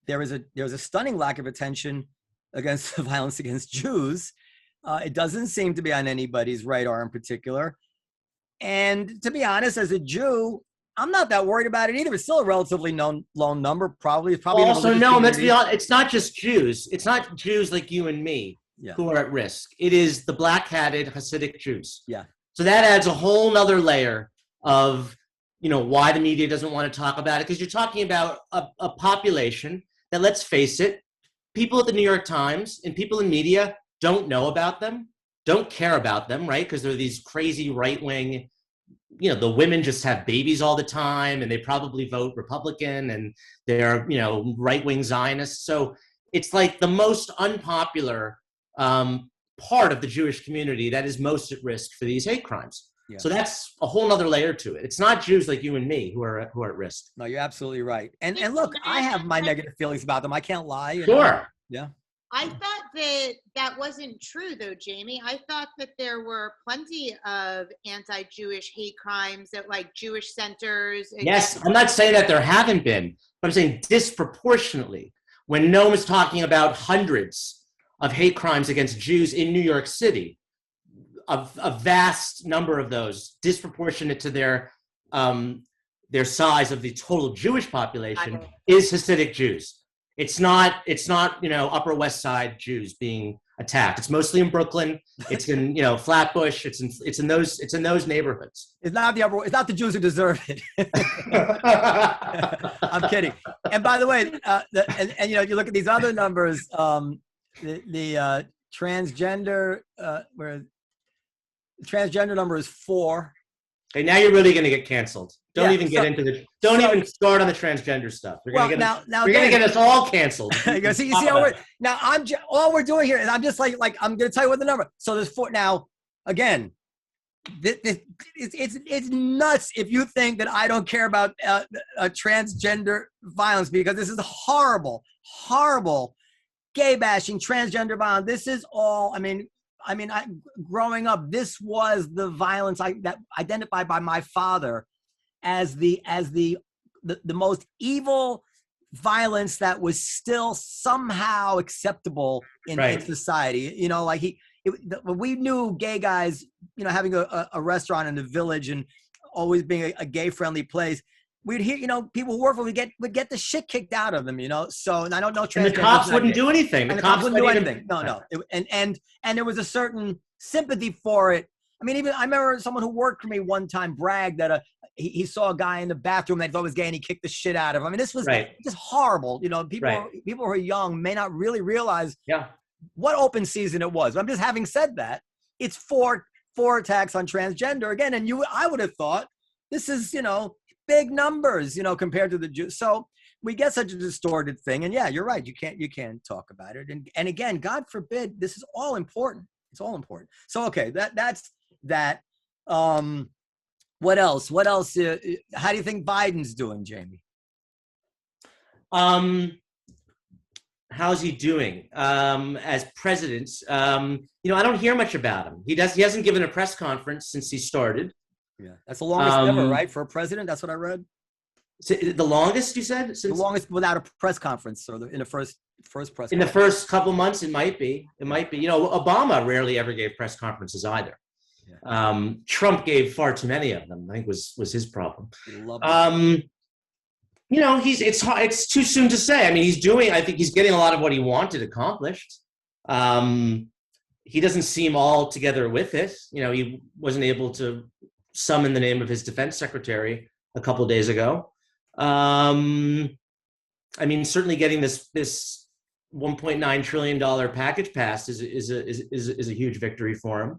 there's a stunning lack of attention against the violence against Jews. It doesn't seem to be on anybody's radar in particular. And to be honest, as a Jew, I'm not that worried about it either. It's still a relatively low number, probably. Also, no, let's be honest. It's not just Jews. It's not Jews like you and me who are at risk. It is the black-hatted Hasidic Jews. Yeah. So that adds a whole nother layer of, why the media doesn't want to talk about it. Because you're talking about a population that, let's face it, people at the New York Times and people in media don't know about them, don't care about them, right? Because they're these crazy right-wing, the women just have babies all the time and they probably vote Republican and they're, right-wing Zionists. So it's like the most unpopular part of the Jewish community that is most at risk for these hate crimes. Yeah. So that's a whole nother layer to it. It's not Jews like you and me who are at risk. No, you're absolutely right. And look, I have my negative feelings about them. I can't lie. You know? Sure. Yeah. I thought that wasn't true, though, Jamie. I thought that there were plenty of anti-Jewish hate crimes at like Jewish centers. Yes, I'm not saying that there haven't been, but I'm saying disproportionately. When Noam is talking about hundreds of hate crimes against Jews in New York City, a vast number of those disproportionate to their size of the total Jewish population is Hasidic Jews. It's not Upper West Side Jews being attacked. It's mostly in Brooklyn. It's in Flatbush. It's in those neighborhoods. It's not the Jews who deserve it. I'm kidding. And by the way, you look at these other numbers. The transgender transgender number is 4. Okay, now you're really going to get canceled. Don't even even start on the transgender stuff. You're going to get us all canceled. All we're doing here is I'm just like I'm going to tell you what the number. So there's 4 now. Again, it's nuts if you think that I don't care about transgender violence, because this is horrible gay bashing, transgender violence. This is all. Growing up, this was the violence that identified by my father as the most evil violence that was still somehow acceptable in society. We knew gay guys, having a restaurant in the Village and always being a gay friendly place. We'd hear, people who work for would get the shit kicked out of them, So, and I don't know. And the cops wouldn't do anything. The cops wouldn't do anything. No. And there was a certain sympathy for it. I remember someone who worked for me one time bragged that he saw a guy in the bathroom that he thought was gay and he kicked the shit out of him. This was just horrible. People who are young may not really realize what open season it was. I'm just having said that. It's four attacks on transgender again, and I would have thought this is big numbers, compared to the Jews. So we get such a distorted thing. And yeah, you're right. You can't talk about it. And again, God forbid, this is all important. It's all important. So, okay, that's that. What else? How do you think Biden's doing, Jamie? How's he doing as president? I don't hear much about him. He hasn't given a press conference since he started. Yeah, that's the longest ever, right, for a president? That's what I read. The longest, you said? The longest without a press conference, or in the first press conference. In the first couple months, it might be. Obama rarely ever gave press conferences either. Yeah. Trump gave far too many of them. I think was his problem. It's too soon to say. I think he's getting a lot of what he wanted accomplished. He doesn't seem altogether with it. He wasn't able to summon the name of his defense secretary a couple of days ago. Certainly getting this $1.9 trillion package passed is a huge victory for him.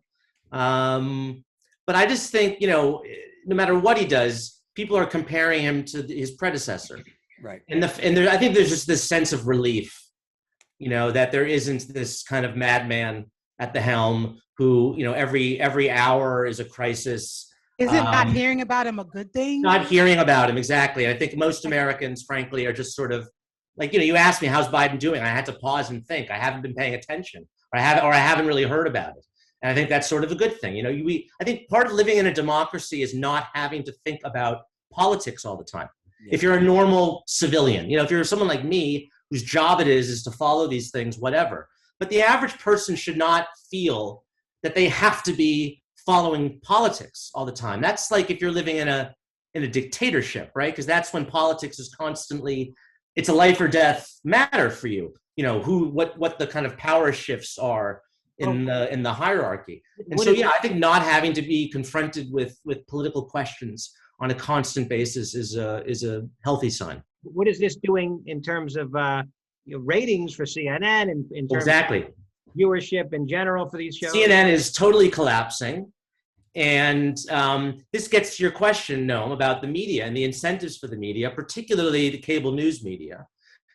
But I just think, no matter what he does, people are comparing him to his predecessor. Right. And I think there's just this sense of relief, that there isn't this kind of madman at the helm who, every hour is a crisis. Isn't not hearing about him a good thing? Not hearing about him, exactly. I think most Americans, frankly, are just sort of like, you asked me, how's Biden doing? I had to pause and think. I haven't been paying attention, or I haven't really heard about it. And I think that's sort of a good thing. I think part of living in a democracy is not having to think about politics all the time. Yeah. If you're a normal civilian, if you're someone like me, whose job it is to follow these things, whatever. But the average person should not feel that they have to be following politics all the time. That's like if you're living in a dictatorship, right? Because that's when politics is constantly, it's a life or death matter for you. What the kind of power shifts are in the hierarchy. And I think not having to be confronted with political questions on a constant basis is a healthy sign. What is this doing in terms of ratings for CNN and in terms of viewership in general for these shows? CNN is totally collapsing. And this gets to your question, Noam, about the media and the incentives for the media, particularly the cable news media,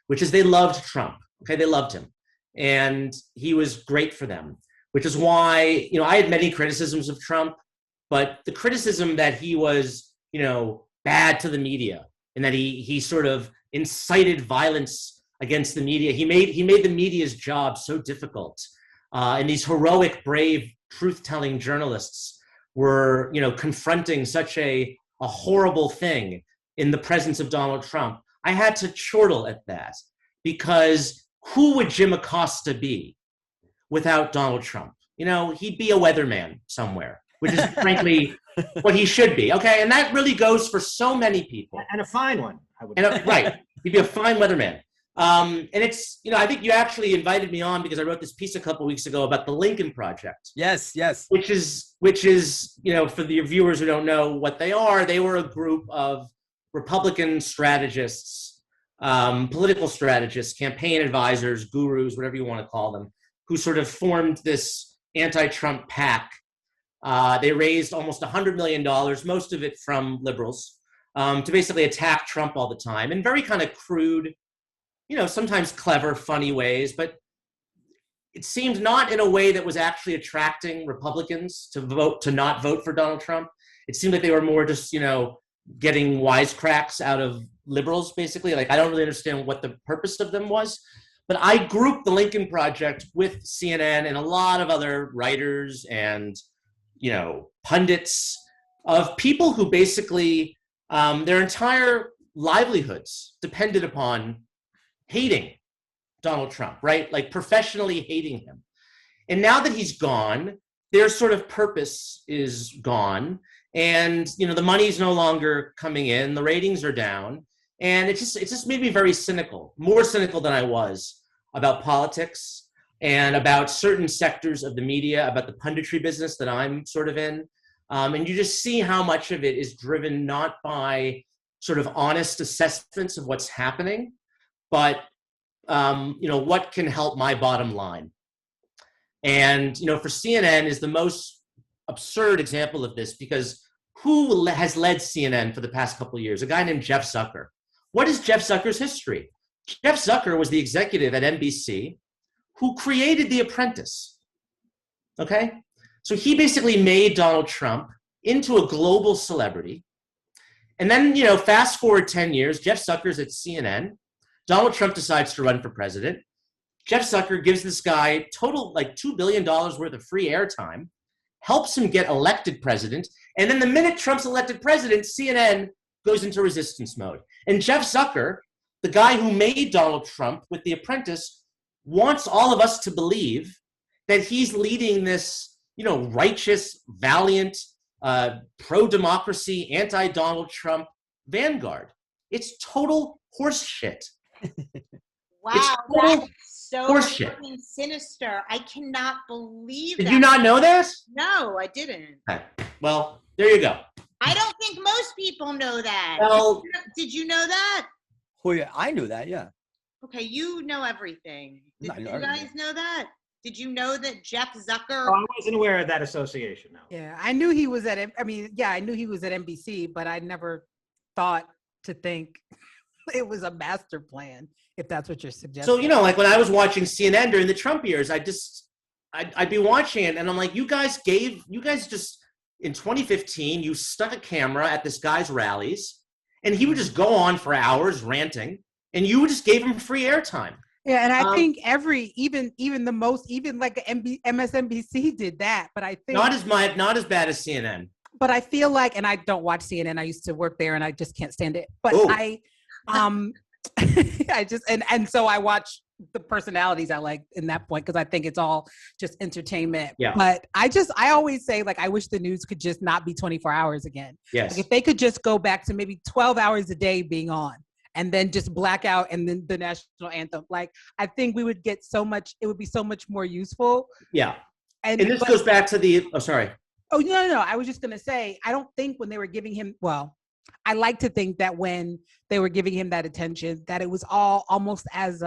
which is they loved Trump. Okay, they loved him. And he was great for them, which is why, I had many criticisms of Trump, but the criticism that he was, bad to the media and that he sort of incited violence against the media. He made the media's job so difficult. And these heroic, brave, truth-telling journalists were, confronting such a horrible thing in the presence of Donald Trump. I had to chortle at that, because who would Jim Acosta be without Donald Trump? He'd be a weatherman somewhere, which is frankly what he should be. Okay, and that really goes for so many people. And a fine one, I would. Right, he'd be a fine weatherman. And it's, I think you actually invited me on because I wrote this piece a couple weeks ago about the Lincoln Project. Yes. Which is, for the viewers who don't know what they were a group of Republican strategists, political strategists, campaign advisors, gurus, whatever you want to call them, who sort of formed this anti-Trump PAC. They raised almost $100 million, most of it from liberals, to basically attack Trump all the time in very kind of crude, sometimes clever, funny ways, but it seemed not in a way that was actually attracting Republicans to not vote for Donald Trump. It seemed like they were more just, getting wisecracks out of liberals, basically. Like, I don't really understand what the purpose of them was. But I grouped the Lincoln Project with CNN and a lot of other writers and, pundits of people who basically, their entire livelihoods depended upon hating Donald Trump, right? Like professionally hating him. And now that he's gone, their sort of purpose is gone. And, the money's no longer coming in, the ratings are down. And it just made me very cynical, more cynical than I was about politics and about certain sectors of the media, about the punditry business that I'm sort of in. And you just see how much of it is driven not by sort of honest assessments of what's happening, but, what can help my bottom line. And, for CNN is the most absurd example of this, because who has led CNN for the past couple of years? A guy named Jeff Zucker. What is Jeff Zucker's history? Jeff Zucker was the executive at NBC who created The Apprentice. Okay? So he basically made Donald Trump into a global celebrity. And then, fast forward 10 years, Jeff Zucker's at CNN. Donald Trump decides to run for president. Jeff Zucker gives this guy total like $2 billion worth of free airtime, helps him get elected president. And then the minute Trump's elected president, CNN goes into resistance mode. And Jeff Zucker, the guy who made Donald Trump with The Apprentice, wants all of us to believe that he's leading this, righteous, valiant, pro-democracy, anti-Donald Trump vanguard. It's total horse shit. Wow, that's so horseshit. fucking sinister. I cannot believe Did that. you not know this? No, I didn't. Okay. Well, there you go. I don't think most people know that. Well, Did you know that? Oh yeah, I knew that. Yeah. Okay, you know everything. Did I know you guys everything. know that? Did you know that Jeff Zucker? Oh, I wasn't aware of that association. No. Yeah, I knew he was at. I knew he was at NBC, but I never thought to think it was a master plan. If that's what you're suggesting. so, like when I was watching CNN during the Trump years, I'd be watching it and I'm like, you guys just, in 2015, you stuck a camera at this guy's rallies and he would just go on for hours ranting and you just gave him free airtime. Yeah, and I think even like MSNBC did that, but I think Not as bad as CNN. But I feel like, and I don't watch CNN. I used to work there, and I just can't stand it. But I just and so I watch the personalities I like in that point because I think it's all just entertainment. Yeah. But I always say, like, I wish the news could just not be 24 hours again. Yes. Like if they could just go back to maybe 12 hours a day being on and then just black out and then the national anthem. Like, I think we would get it would be so much more useful. Yeah. And this goes back to sorry. Oh, no. I was just going to say, I don't think when they were giving him, I like to think that when they were giving him that attention, that it was all almost as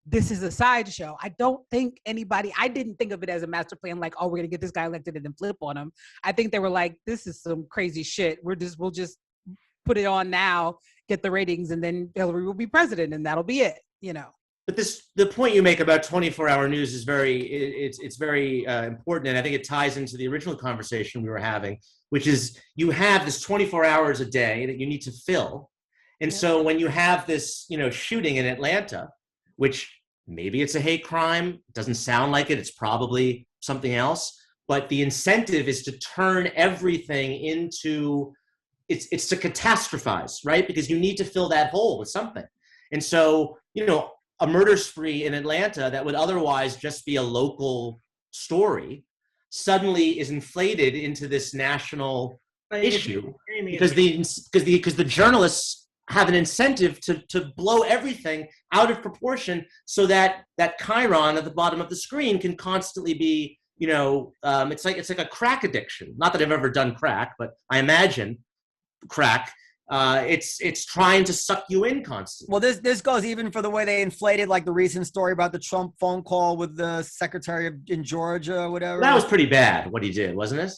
this is a sideshow. I didn't think of it as a master plan, like, oh, we're going to get this guy elected and then flip on him. I think they were like, this is some crazy shit. We'll just put it on now, get the ratings, and then Hillary will be president and that'll be it, But the point you make about 24-hour news is it's very important, and I think it ties into the original conversation we were having, which is you have this 24 hours a day that you need to fill, and so when you have this shooting in Atlanta, which maybe it's a hate crime, doesn't sound like it, it's probably something else, but the incentive is to turn everything into it's to catastrophize, right? Because you need to fill that hole with something, and so a murder spree in Atlanta that would otherwise just be a local story suddenly is inflated into this national issue because the journalists have an incentive to blow everything out of proportion so that chyron at the bottom of the screen can constantly be, it's like a crack addiction. Not that I've ever done crack, but I imagine crack. It's trying to suck you in constantly. Well, this goes even for the way they inflated like the recent story about the Trump phone call with the secretary in Georgia or whatever. That was pretty bad what he did, wasn't it?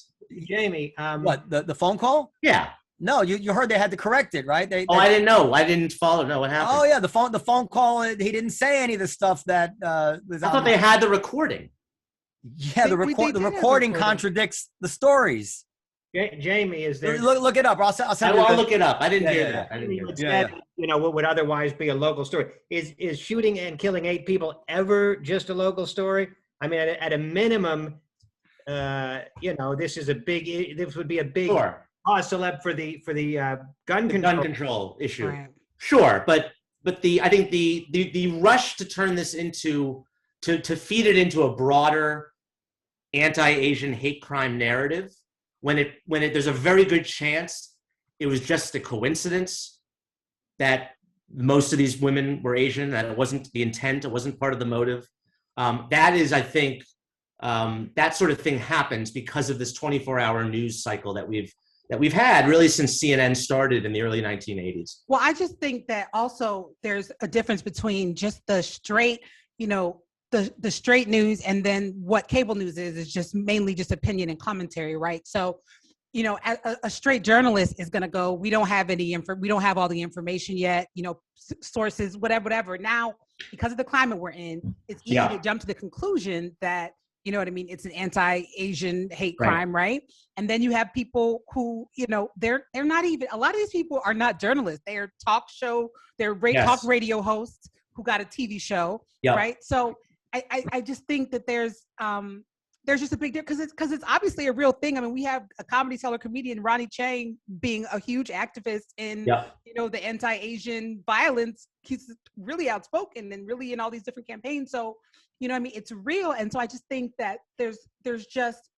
Jamie, what the phone call? Yeah. No, you heard they had to correct it, right? I didn't know. I didn't follow. No, what happened? Oh yeah, the phone call. He didn't say any of the stuff that was. I thought they had the recording. Yeah, the recording contradicts the stories. Jamie, is there? Look it up. I'll look it up. I didn't hear that. I didn't hear that. What would otherwise be a local story is shooting and killing 8 people ever just a local story? I mean, at a minimum, this would be a big cause celeb for the gun control issue. Right. Sure, but I think the rush to turn this into to feed it into a broader anti-Asian hate crime narrative. When there's a very good chance it was just a coincidence that most of these women were Asian, that it wasn't the intent, it wasn't part of the motive. That is, I think, that sort of thing happens because of this 24-hour news cycle that we've had really since CNN started in the early 1980s. Well, I just think that also there's a difference between just the straight, the straight news and then what cable news is just mainly just opinion and commentary, right? So, a straight journalist is going to go, we don't have all the information yet, sources, whatever. Now, because of the climate we're in, it's easy to jump to the conclusion that, it's an anti-Asian hate crime, right? And then you have people who, they're not even, a lot of these people are not journalists. They are talk radio hosts who got a TV show, right? So I just think that there's just a big difference because it's obviously a real thing. I mean, we have a comedy seller comedian, Ronnie Chang, being a huge activist in, the anti-Asian violence. He's really outspoken and really in all these different campaigns. So, it's real. And so I just think that there's just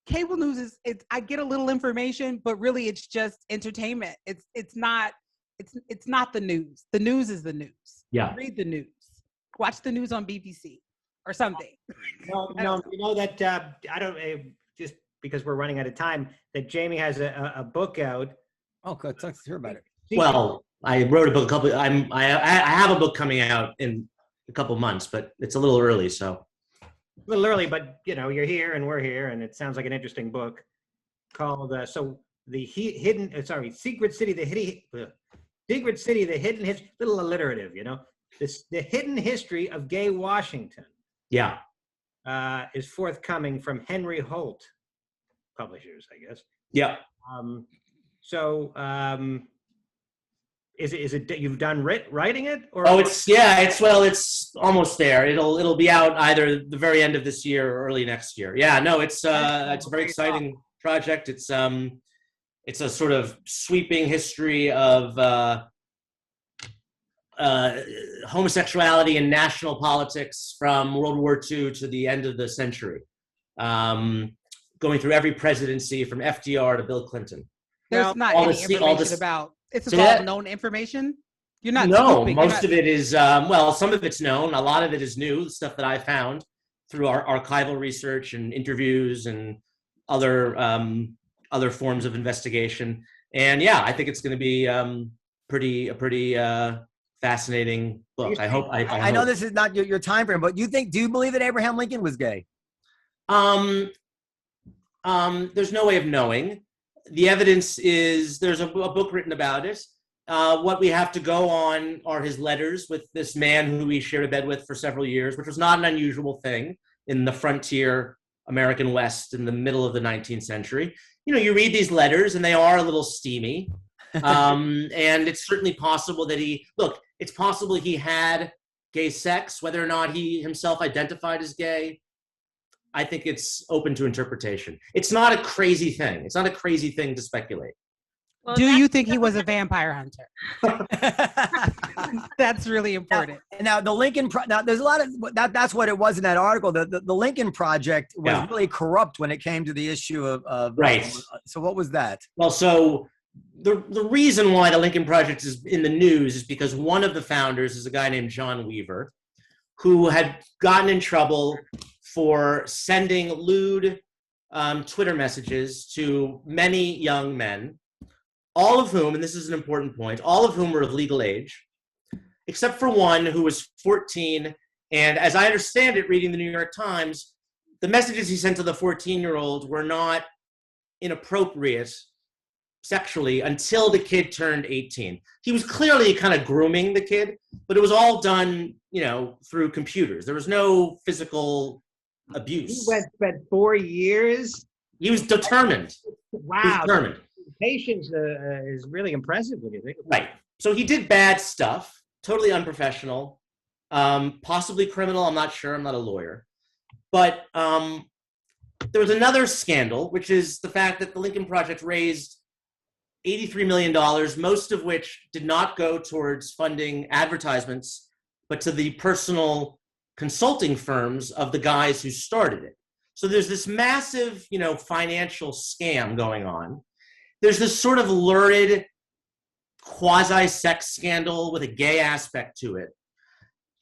cable news I get a little information, but really it's just entertainment. It's not the news. The news is the news. Yeah. Read the news. Watch the news on BBC or something. No, that I don't just because we're running out of time. That Jamie has a book out. Oh, good. Let's hear about it. Well, I wrote a book. I have a book coming out in a couple months, but it's a little early. So a little early, but you're here and we're here, and it sounds like an interesting book called Secret City, the Hidden History. Little alliterative, the Hidden History of Gay Washington. Yeah. Is forthcoming from Henry Holt Publishers, I guess. Yeah. Is it you've done writing it? Or it's almost there. It'll be out either the very end of this year or early next year. Yeah, no, it's a very exciting project. It's a sort of sweeping history of homosexuality in national politics from World War II to the end of the century, going through every presidency from FDR to Bill Clinton. There's not any information about. It's all known information. You're not. No, most of it is. Some of it's known. A lot of it is new. Stuff that I found through our archival research and interviews and other forms of investigation. And I think it's going to be pretty fascinating book. I know this is not your time frame, but do you believe that Abraham Lincoln was gay? There's no way of knowing. The evidence is there's a book written about it. what we have to go on are his letters with this man who he shared a bed with for several years, which was not an unusual thing in the frontier American West in the middle of the 19th century. You read these letters and they are a little steamy. And it's certainly possible that it's possible he had gay sex, whether or not he himself identified as gay. I think it's open to interpretation. It's not a crazy thing. It's not a crazy thing to speculate. Well, do you think he was a vampire hunter? That's really important. Now the Lincoln, now there's a lot of, that's what it was in that article. The Lincoln Project was really corrupt when it came to the issue of right. So what was that? Well, so the reason why the Lincoln Project is in the news is because one of the founders is a guy named John Weaver, who had gotten in trouble for sending lewd Twitter messages to many young men, all of whom, and this is an important point, all of whom were of legal age, except for one who was 14. And as I understand it, reading the New York Times, the messages he sent to the 14-year-old were not inappropriate sexually until the kid turned 18. He was clearly kind of grooming the kid, but it was all done, through computers. There was no physical abuse. He spent 4 years. He was determined. Wow. He was determined. Patience is really impressive when you think about it. Right. So he did bad stuff, totally unprofessional, possibly criminal. I'm not sure. I'm not a lawyer. But there was another scandal, which is the fact that the Lincoln Project raised $83 million, most of which did not go towards funding advertisements, but to the personal consulting firms of the guys who started it. So there's this massive, financial scam going on. There's this sort of lurid quasi-sex scandal with a gay aspect to it.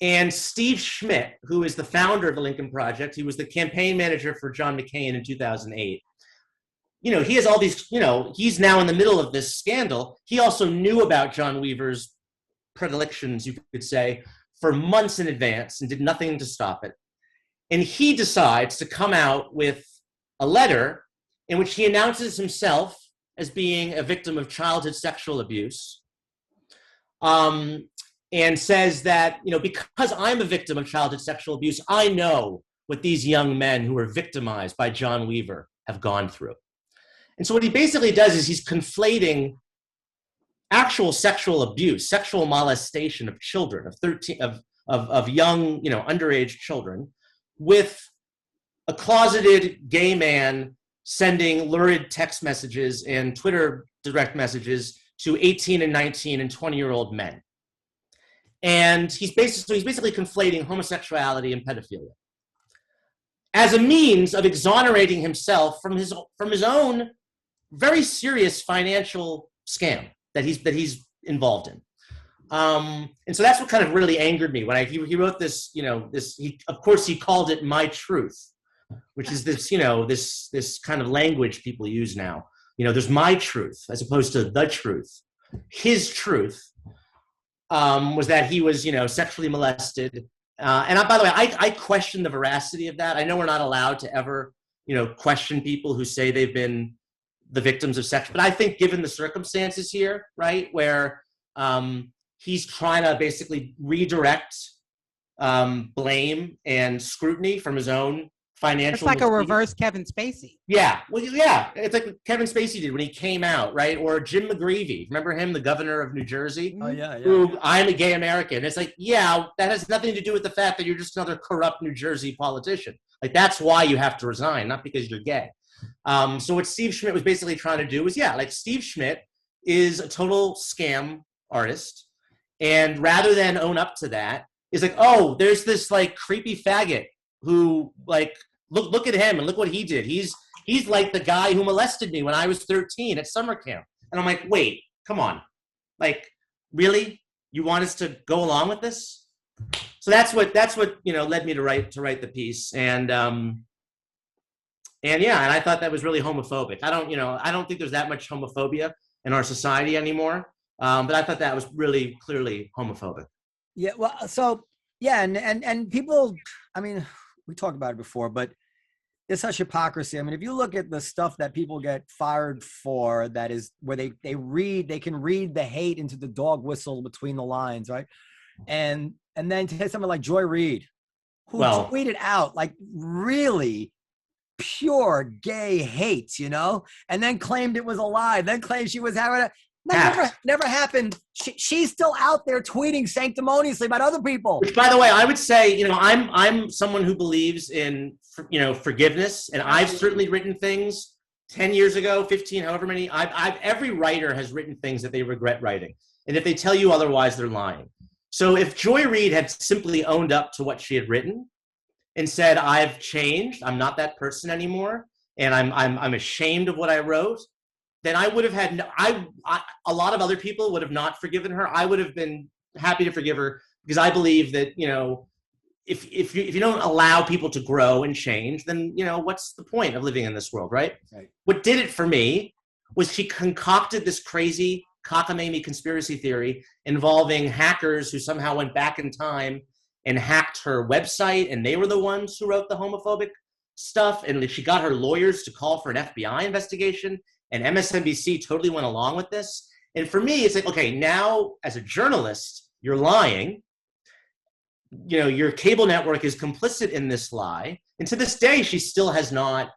And Steve Schmidt, who is the founder of the Lincoln Project, he was the campaign manager for John McCain in 2008. He has all these, he's now in the middle of this scandal. He also knew about John Weaver's predilections, you could say, for months in advance and did nothing to stop it. And he decides to come out with a letter in which he announces himself as being a victim of childhood sexual abuse, and says that, because I'm a victim of childhood sexual abuse, I know what these young men who were victimized by John Weaver have gone through. And so what he basically does is he's conflating actual sexual abuse, sexual molestation of children, of young, underage children, with a closeted gay man sending lurid text messages and Twitter direct messages to 18 and 19 and 20-year-old men. And he's basically conflating homosexuality and pedophilia as a means of exonerating himself from his own very serious financial scam that he's involved in. And so that's what kind of really angered me when he wrote this, of course he called it My Truth, which is this, this kind of language people use now. There's my truth as opposed to the truth. His truth was that he was, sexually molested. And by the way, I question the veracity of that. I know we're not allowed to ever, question people who say they've been the victims of sex, but I think given the circumstances here, right, where he's trying to basically redirect blame and scrutiny from his own financial. It's like a reverse Kevin Spacey. Yeah, well, yeah, it's like what Kevin Spacey did when he came out, right? Or Jim McGreevey, remember him, the governor of New Jersey? Oh yeah. Who, I'm a gay American. It's like, yeah, that has nothing to do with the fact that you're just another corrupt New Jersey politician. Like that's why you have to resign, not because you're gay. So what Steve Schmidt was basically trying to do was, Steve Schmidt is a total scam artist, and rather than own up to that, is like, oh, there's this like creepy faggot who like. Look at him and look what he did. He's like the guy who molested me when I was 13 at summer camp. And I'm like, wait, come on. Like, really? You want us to go along with this? So that's what led me to write the piece. And I thought that was really homophobic. I don't think there's that much homophobia in our society anymore. But I thought that was really clearly homophobic. Yeah, well, so yeah, and people, I mean, we talked about it before, but there's such hypocrisy. I mean, if you look at the stuff that people get fired for, that is where they can read the hate into the dog whistle between the lines, right? And then to someone like Joy Reid, who tweeted out like really pure gay hate, you know, and then claimed it was a lie, then claimed she was having never happened. She's still out there tweeting sanctimoniously about other people. Which, by the way, I would say, you know, I'm someone who believes in, you know, forgiveness, and I've certainly written things 10 years ago, 15, however many. Every writer has written things that they regret writing, and if they tell you otherwise, they're lying. So if Joy Reid had simply owned up to what she had written and said, "I've changed, I'm not that person anymore, and I'm ashamed of what I wrote," then I would have had, a lot of other people would have not forgiven her. I would have been happy to forgive her, because I believe that, you know, if you don't allow people to grow and change, then, you know, what's the point of living in this world, right? What did it for me was she concocted this crazy cockamamie conspiracy theory involving hackers who somehow went back in time and hacked her website, and they were the ones who wrote the homophobic stuff, and she got her lawyers to call for an FBI investigation, and MSNBC totally went along with this. And for me, it's like, okay, now as a journalist, you're lying. You know, your cable network is complicit in this lie, and to this day, she still has not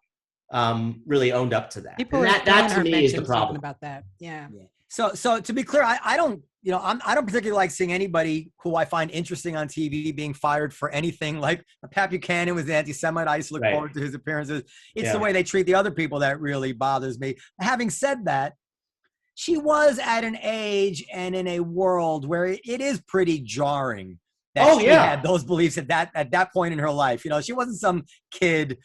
really owned up to that. People and that to me is the problem about that. Yeah. So to be clear, I don't, you know, I don't particularly like seeing anybody who I find interesting on TV being fired for anything. Like Pat Buchanan was the anti-Semite. I used to look forward to his appearances. It's the way they treat the other people that really bothers me. Having said that, she was at an age and in a world where it is pretty jarring that she had those beliefs at that point in her life. You know, she wasn't some kid.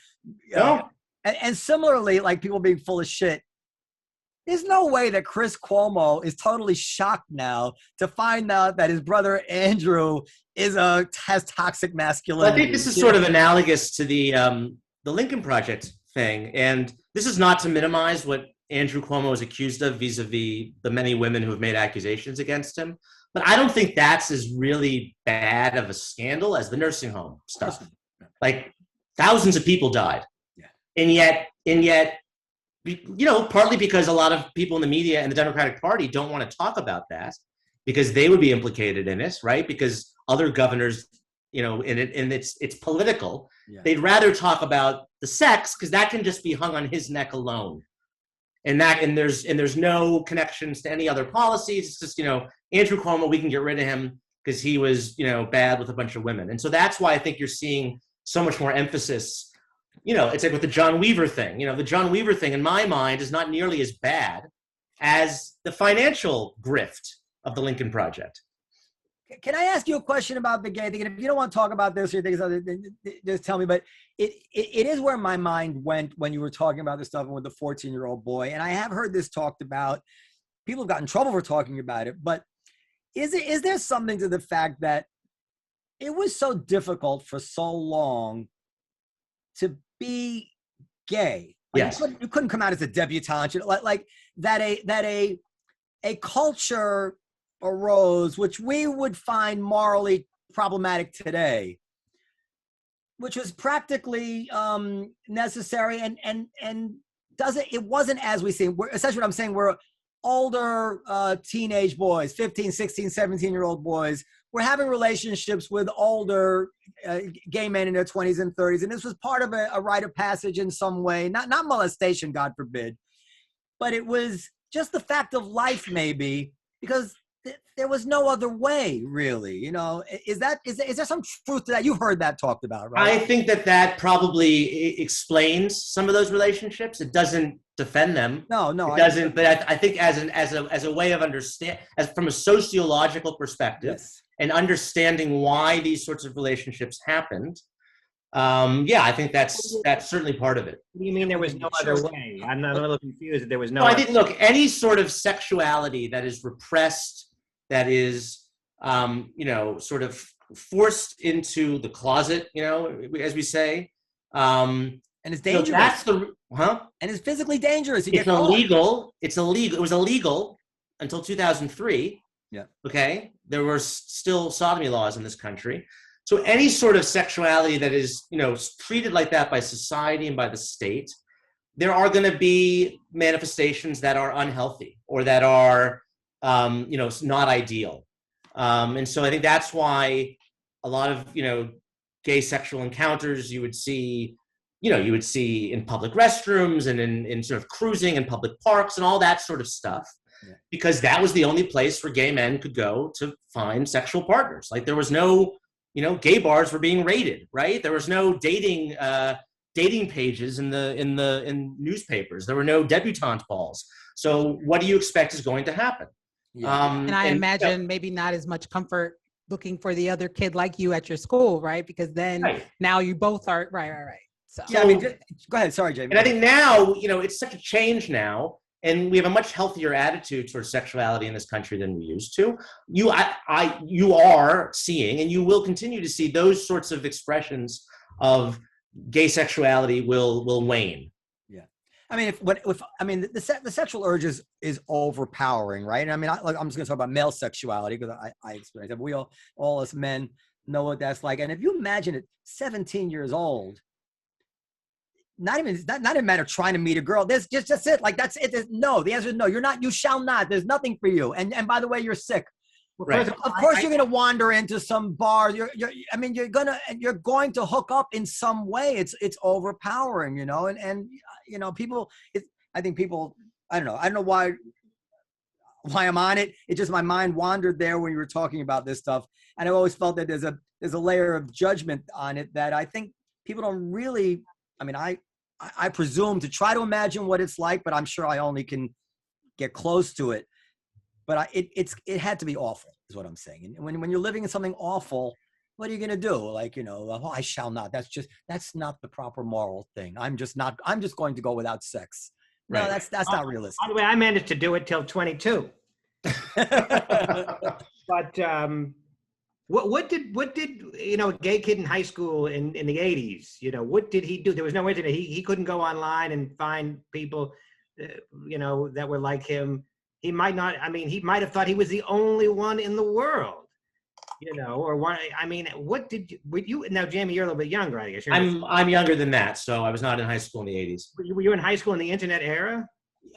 And similarly, like people being full of shit. There's no way that Chris Cuomo is totally shocked now to find out that his brother Andrew has toxic masculinity. Well, I think this is sort of analogous to the Lincoln Project thing, and this is not to minimize what Andrew Cuomo is accused of vis-a-vis the many women who have made accusations against him, but I don't think that's as really bad of a scandal as the nursing home stuff. Like thousands of people died, and yet. You know, partly because a lot of people in the media and the Democratic Party don't want to talk about that because they would be implicated in it, right? Because other governors, you know, and it's political. They'd rather talk about the sex because that can just be hung on his neck alone, and there's no connections to any other policies. It's just, you know, Andrew Cuomo, we can get rid of him because he was, you know, bad with a bunch of women, and so that's why I think you're seeing so much more emphasis. You know, it's like with the John Weaver thing. You know, the John Weaver thing, in my mind, is not nearly as bad as the financial grift of the Lincoln Project. Can I ask you a question about the gay thing? And if you don't want to talk about this or things other, just tell me. But it is where my mind went when you were talking about this stuff with the 14-year-old boy. And I have heard this talked about. People have gotten in trouble for talking about it. But is there something to the fact that it was so difficult for so long to be gay? Like you couldn't come out as a debutante. Like that a culture arose which we would find morally problematic today, which was practically necessary and it wasn't as we see. Essentially what I'm saying, we're older teenage boys, 15, 16, 17-year-old boys, were having relationships with older gay men in their 20s and 30s. And this was part of a rite of passage in some way, not molestation, God forbid, but it was just the fact of life maybe, because there was no other way really, you know. Is there some truth to that? You've heard that talked about, right? I think that probably explains some of those relationships. It doesn't defend them. No, it doesn't. But I think as a way of understand, as from a sociological perspective, and understanding why these sorts of relationships happened. I think that's certainly part of it. What do you mean there was no other way? I'm a little confused. There was no. I think, look, any sort of sexuality that is repressed, that is, sort of forced into the closet, you know, as we say, and it's dangerous. So that's and it's physically dangerous. It's illegal. It's illegal. It was illegal until 2003. Yeah. Okay. There were still sodomy laws in this country. So any sort of sexuality that is, treated like that by society and by the state, there are going to be manifestations that are unhealthy or that are, not ideal. And so I think that's why a lot of, gay sexual encounters you would see in public restrooms and in sort of cruising in public parks and all that sort of stuff, because that was the only place where gay men could go to find sexual partners. Like there was no, gay bars were being raided, right? There was no dating pages in newspapers. There were no debutante balls. So what do you expect is going to happen? And I imagine maybe not as much comfort looking for the other kid like you at your school, right? Because then now you both are right. So yeah, I mean, go ahead. Sorry, Jamie. And I think now, it's such a change now, and we have a much healthier attitude towards sexuality in this country than we used to. You are seeing, and you will continue to see those sorts of expressions of gay sexuality will wane. Yeah, I mean, the sexual urge is overpowering, right? And I mean, I'm just going to talk about male sexuality because I experience it. We all as men know what that's like. And if you imagine at 17 years old, not even a matter of trying to meet a girl. There's just it. Like that's it. No, the answer is no. You're not. You shall not. There's nothing for you. And by the way, you're sick. Right. Of course, you're going to wander into some bar. You're going to hook up in some way. It's overpowering, and people. I think people. I don't know why I'm on it. It's just my mind wandered there when you were talking about this stuff, and I've always felt that there's a layer of judgment on it that I think people don't really. I mean, I presume to try to imagine what it's like, but I'm sure I only can get close to it. But it had to be awful, is what I'm saying. And when you're living in something awful, what are you going to do? Like, I shall not. That's not the proper moral thing. I'm just going to go without sex. No, Right. that's not realistic. By the way, I managed to do it till 22. But what did a gay kid in high school in the 80s? What did he do? There was no internet. He couldn't go online and find people, that were like him. He might not. I mean, he might have thought he was the only one in the world, or one. I mean, what did you? Now, Jamie, you're a little bit younger, I guess. I'm younger than that, so I was not in high school in the 80s. Were you in high school in the internet era?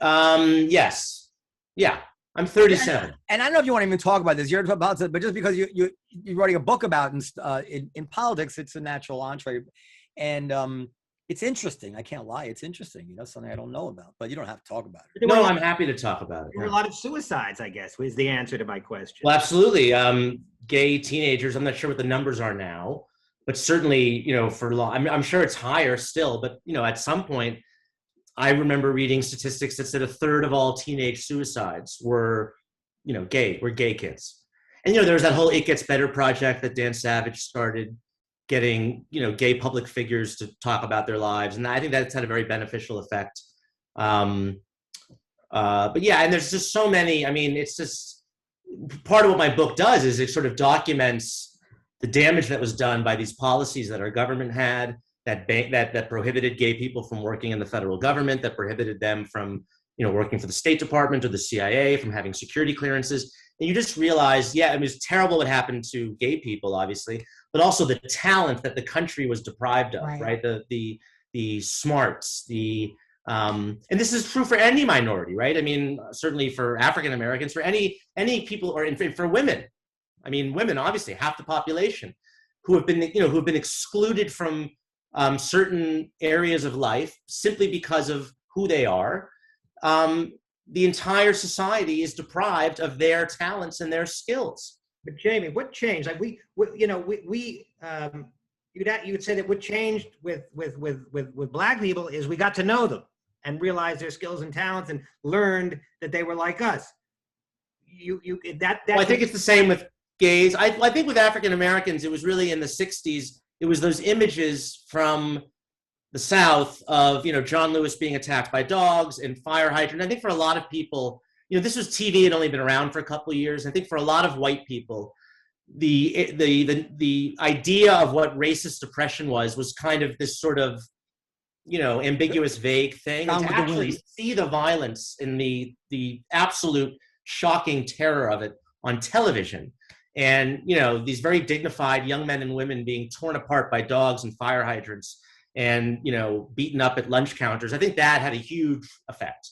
Yes. Yeah. I'm 37. And I don't know if you want to even talk about this. You're about to, but just because you're writing a book about in politics, it's a natural entree, and it's interesting. I can't lie. It's interesting. Something I don't know about, but you don't have to talk about it. No, I'm happy to talk about it. There were a lot of suicides, I guess, was the answer to my question. Well, absolutely. Gay teenagers, I'm not sure what the numbers are now, but certainly, for long, I'm sure it's higher still, but, at some point, I remember reading statistics that said a third of all teenage suicides were gay kids. And, there was that whole It Gets Better project that Dan Savage started, getting, gay public figures to talk about their lives. And I think that's had a very beneficial effect. But yeah, and there's just so many, it's just part of what my book does is it sort of documents the damage that was done by these policies that our government had, that prohibited gay people from working in the federal government, that prohibited them from, working for the State Department or the CIA, from having security clearances. And you just realize, it was terrible what happened to gay people, obviously, but also the talent that the country was deprived of, right? The smarts, and this is true for any minority, right? Certainly for African Americans, for any people, or for women. Women, obviously, half the population, who have been excluded from certain areas of life simply because of who they are. The entire society is deprived of their talents and their skills. But Jamie, what changed? Like you would say that what changed with Black people is we got to know them and realized their skills and talents and learned that they were like us. Well, I think it's the same with gays. I think with African Americans, it was really in the 60s. It was those images from the South of, John Lewis being attacked by dogs and fire hydrant. I think for a lot of people, this was TV had only been around for a couple of years. I think for a lot of white people, the idea of what racist oppression was kind of this sort of, ambiguous, vague thing. And to actually see the violence and the absolute shocking terror of it on television and these very dignified young men and women being torn apart by dogs and fire hydrants and beaten up at lunch counters. I think that had a huge effect.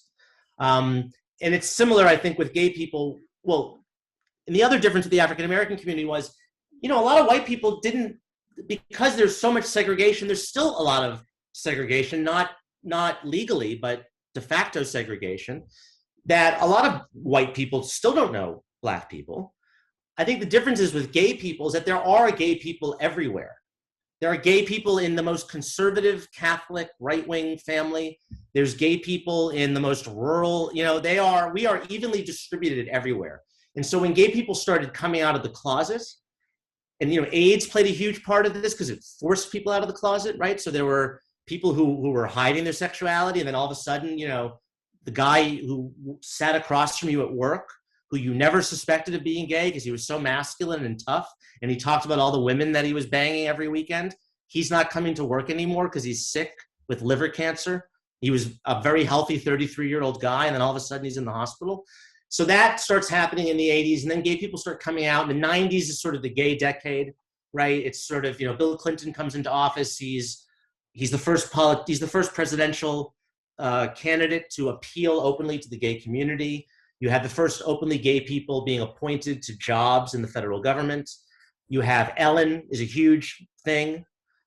And it's similar, I think, with gay people. Well, and the other difference with the African American community was, a lot of white people didn't, because there's so much segregation. There's still a lot of segregation, not legally, but de facto segregation, that a lot of white people still don't know Black people. I think the difference is with gay people is that there are gay people everywhere. There are gay people in the most conservative, Catholic, right-wing family. There's gay people in the most rural, we are evenly distributed everywhere. And so when gay people started coming out of the closet, and AIDS played a huge part of this because it forced people out of the closet, right? So there were people who were hiding their sexuality, and then all of a sudden, the guy who sat across from you at work, who you never suspected of being gay because he was so masculine and tough, and he talked about all the women that he was banging every weekend, he's not coming to work anymore because he's sick with liver cancer. He was a very healthy 33-year-old guy, and then all of a sudden he's in the hospital. So that starts happening in the 80s, and then gay people start coming out. In the 90s is sort of the gay decade, right? It's sort of, Bill Clinton comes into office. He's the first presidential candidate to appeal openly to the gay community. You have the first openly gay people being appointed to jobs in the federal government. You have Ellen is a huge thing.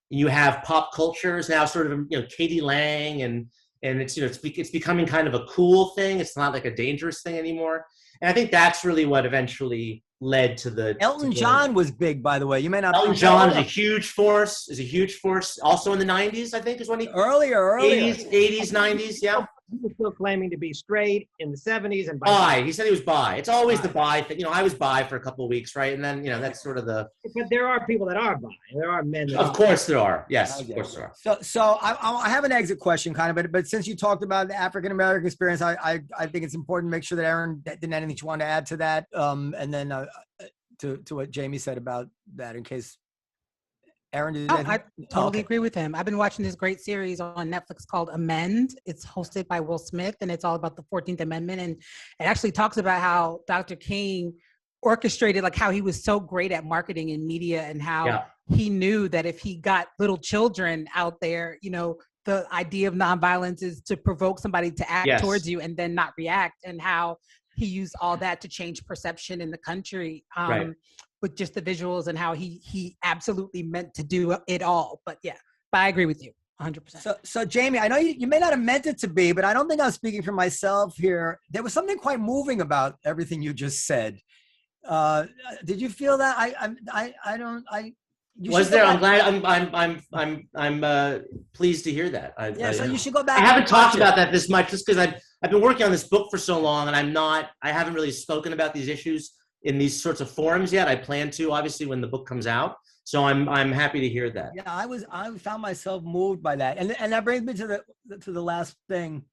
You have pop culture is now sort of, Katie Lang, and it's, it's becoming kind of a cool thing. It's not like a dangerous thing anymore. And I think that's really what eventually led to the Elton John was big, by the way. You may not. Elton John is a huge force. Also in the 90s, I think, is when he earlier 80s, 90s, yeah. He was still claiming to be straight in the 70s and bi. He said he was bi. It's always the bi thing. I was bi for a couple of weeks, right? And then that's sort of the. But there are people that are bi. There are men. Of course there are. Yes, of course there are. So I have an exit question, kind of, but since you talked about the African American experience, I think it's important to make sure that Erin didn't have anything you want to add to that, and then to what Jamie said about that, in case. Erin, I totally agree with him. I've been watching this great series on Netflix called Amend. It's hosted by Will Smith, and it's all about the 14th Amendment. And it actually talks about how Dr. King orchestrated, like how he was so great at marketing and media, and how he knew that if he got little children out there, the idea of nonviolence is to provoke somebody to act towards you and then not react, and how he used all that to change perception in the country. With just the visuals, and how he absolutely meant to do it all. But I agree with you 100%. So Jamie, I know you may not have meant it to be, but I don't think I'm speaking for myself here. There was something quite moving about everything you just said. Did you feel that? Was there? I'm glad. I'm pleased to hear that. So you should go back. I haven't talked about that this much, just because I've been working on this book for so long, and I haven't really spoken about these issues in these sorts of forums yet. I plan to, obviously, when the book comes out. So I'm happy to hear that. Yeah, I found myself moved by that, and that brings me to the last thing.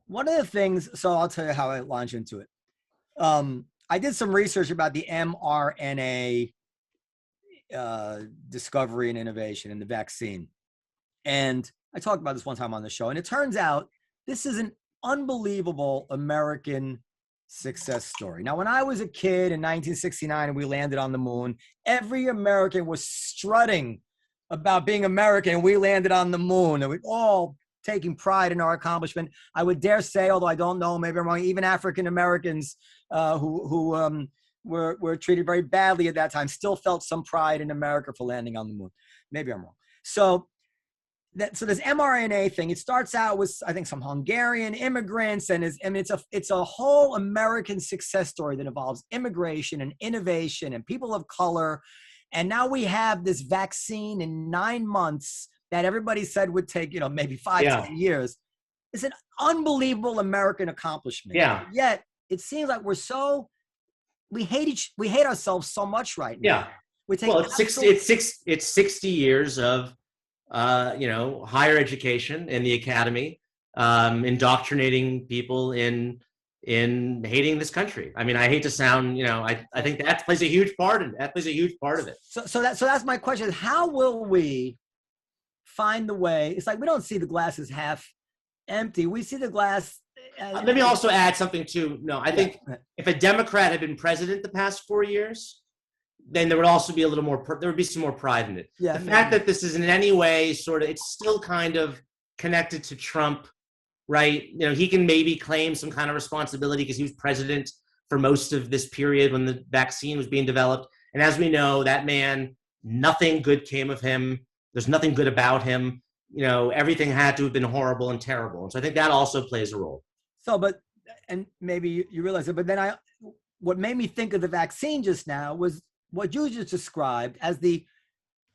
One of the things, so I'll tell you how I launch into it. I did some research about the mRNA discovery and innovation in the vaccine, and I talked about this one time on the show. And it turns out this is an unbelievable American success story. Now, when I was a kid in 1969 and we landed on the moon, every American was strutting about being American, and we landed on the moon, and we all taking pride in our accomplishment. I would dare say, although I don't know, maybe I'm wrong, even African Americans who were treated very badly at that time still felt some pride in America for landing on the moon. Maybe I'm wrong. So this mRNA thing, it starts out with, I think, some Hungarian immigrants, and it's a whole American success story that involves immigration and innovation and people of color. And now we have this vaccine in 9 months that everybody said would take, maybe 5 to 10 years. It's an unbelievable American accomplishment. Yeah. Yet it seems like we hate ourselves so much right now. Yeah. It's 60 years of higher education in the academy, indoctrinating people in hating this country. I mean, I hate to sound, I think that plays a huge part in it. That plays a huge part of it. So that's my question. How will we find the way? It's like we don't see the glass as half empty. We see the glass. Let me also add something too. No, I think if a Democrat had been president the past 4 years, then there would also be a little more, there would be some more pride in it. Yeah, the fact that this is in any way sort of, it's still kind of connected to Trump, right? You know, he can maybe claim some kind of responsibility because he was president for most of this period when the vaccine was being developed. And as we know, that man, nothing good came of him. There's nothing good about him. You know, everything had to have been horrible and terrible. And so I think that also plays a role. So, but, and maybe you realize it, but then what made me think of the vaccine just now was what you just described as the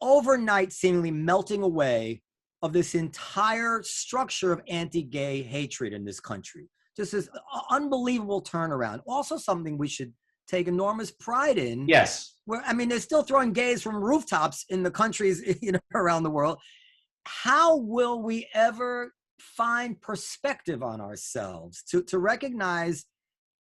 overnight seemingly melting away of this entire structure of anti-gay hatred in this country. Just this unbelievable turnaround. Also something we should take enormous pride in. Yes. Where, I mean, they're still throwing gays from rooftops in the countries, you know, around the world. How will we ever find perspective on ourselves to recognize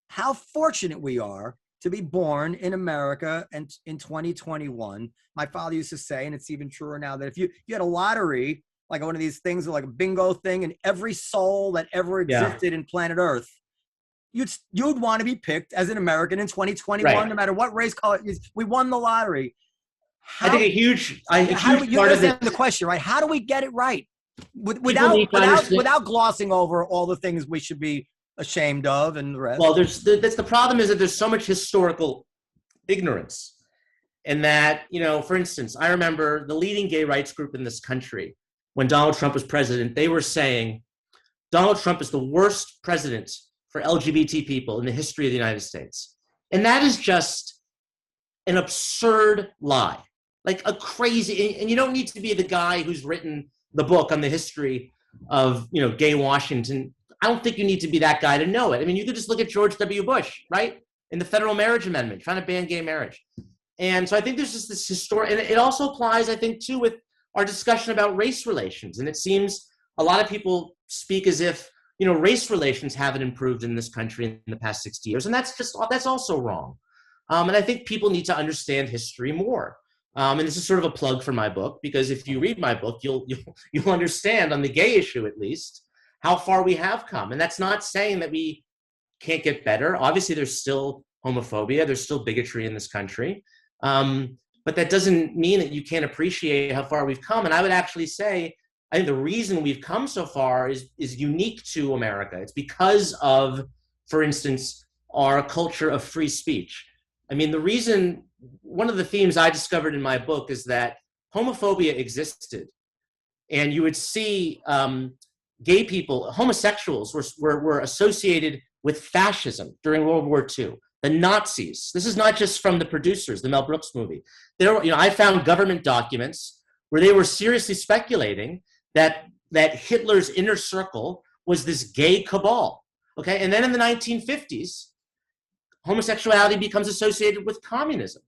how fortunate we are to be born in America and in 2021? My father used to say, and it's even truer now, that if you had a lottery, like one of these things, like a bingo thing, and every soul that ever existed in planet Earth, you'd want to be picked as an American in 2021, no matter what race, color. We won the lottery. I think a huge part of the question, right? How do we get it right without glossing over all the things we should be ashamed of and the rest? Well, that's the problem, is that there's so much historical ignorance, and that, you know, for instance, I remember the leading gay rights group in this country, when Donald Trump was president, they were saying Donald Trump is the worst president for LGBT people in the history of the United States. And that is just an absurd lie, like a crazy, and you don't need to be the guy who's written the book on the history of, you know, gay Washington. I don't think you need to be that guy to know it. I mean, you could just look at George W. Bush, right? In the federal marriage amendment, trying to ban gay marriage. And so I think there's just this historic, and it also applies, I think, too, with our discussion about race relations. And it seems a lot of people speak as if, you know, race relations haven't improved in this country in the past 60 years. And that's also wrong. And I think people need to understand history more. And this is sort of a plug for my book, because if you read my book, you'll understand, on the gay issue at least, how far we have come. And that's not saying that we can't get better. Obviously, there's still homophobia, there's still bigotry in this country. But that doesn't mean that you can't appreciate how far we've come. And I would actually say, I think the reason we've come so far is unique to America. It's because of, for instance, our culture of free speech. I mean, one of the themes I discovered in my book is that homophobia existed. And you would see gay people, homosexuals were associated with fascism during World War II. The Nazis, this is not just from the producers, the Mel Brooks movie. I found government documents where they were seriously speculating that Hitler's inner circle was this gay cabal, okay? And then in the 1950s, homosexuality becomes associated with communism.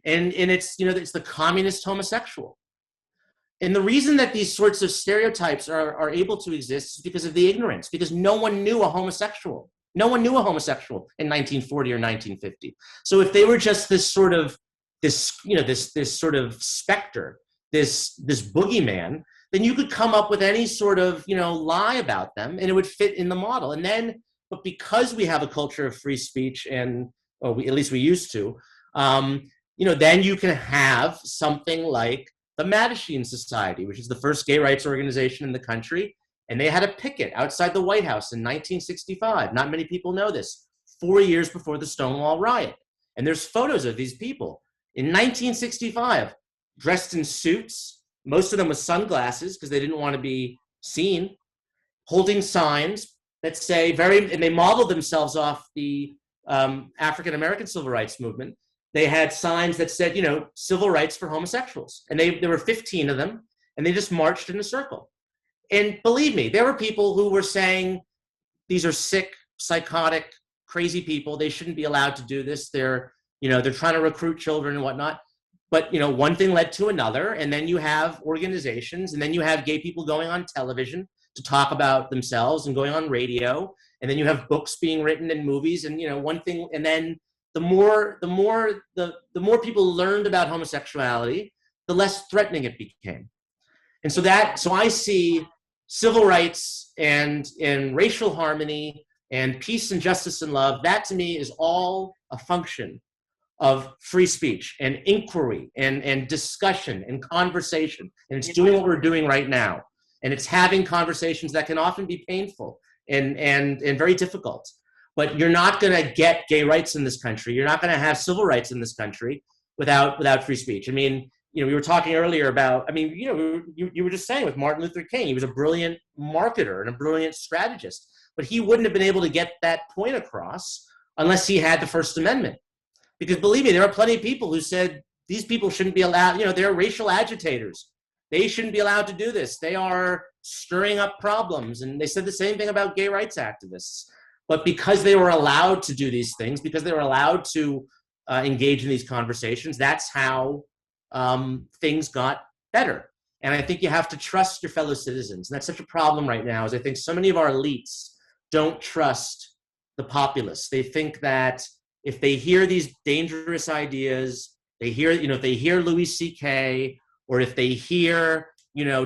And it's, you know, it's the communist homosexual. And the reason that these sorts of stereotypes are able to exist is because of the ignorance, because no one knew a homosexual. No one knew a homosexual in 1940 or 1950. So if they were just this sort of specter, this boogeyman, then you could come up with any sort of, you know, lie about them, and it would fit in the model. And then, but because we have a culture of free speech, and at least we used to, you know, then you can have something like the Mattachine Society, which is the first gay rights organization in the country. And they had a picket outside the White House in 1965. Not many people know this. 4 years before the Stonewall riot. And there's photos of these people in 1965, dressed in suits, most of them with sunglasses because they didn't want to be seen, holding signs that say and they modeled themselves off the African-American civil rights movement. They had signs that said, you know, civil rights for homosexuals. And there were 15 of them, and they just marched in a circle. And believe me, there were people who were saying, these are sick, psychotic, crazy people. They shouldn't be allowed to do this. They're trying to recruit children and whatnot. But, you know, one thing led to another. And then you have organizations, and then you have gay people going on television to talk about themselves and going on radio. And then you have books being written and movies. And, you know, one thing, and then the more people learned about homosexuality, the less threatening it became. And so I see civil rights and racial harmony and peace and justice and love, that to me is all a function of free speech and inquiry and discussion and conversation. And it's doing what we're doing right now. And it's having conversations that can often be painful and very difficult. But you're not going to get gay rights in this country. You're not going to have civil rights in this country without free speech. I mean, we were talking earlier about, you were just saying with Martin Luther King, he was a brilliant marketer and a brilliant strategist, but he wouldn't have been able to get that point across unless he had the First Amendment. Because believe me, there are plenty of people who said these people shouldn't be allowed, they're racial agitators. They shouldn't be allowed to do this. They are stirring up problems. And they said the same thing about gay rights activists. But because they were allowed to do these things, because they were allowed to engage in these conversations, that's how things got better. And I think you have to trust your fellow citizens. And that's such a problem right now, is I think so many of our elites don't trust the populace. They think that if they hear these dangerous ideas, they hear, if they hear Louis C.K., or if they hear,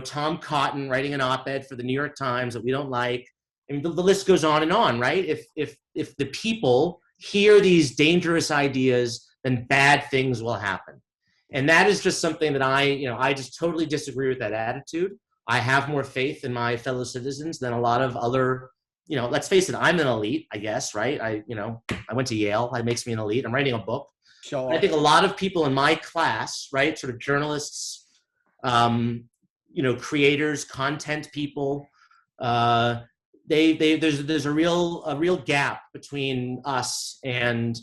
Tom Cotton writing an op-ed for the New York Times that we don't like, I mean, the list goes on and on, right? If the people hear these dangerous ideas, then bad things will happen. And that is just something that I just totally disagree with that attitude. I have more faith in my fellow citizens than a lot of other, let's face it, I'm an elite, I guess, right? I went to Yale. That makes me an elite. I'm writing a book. Sure. I think a lot of people in my class, right, sort of journalists, creators, content people, there's a real gap between us and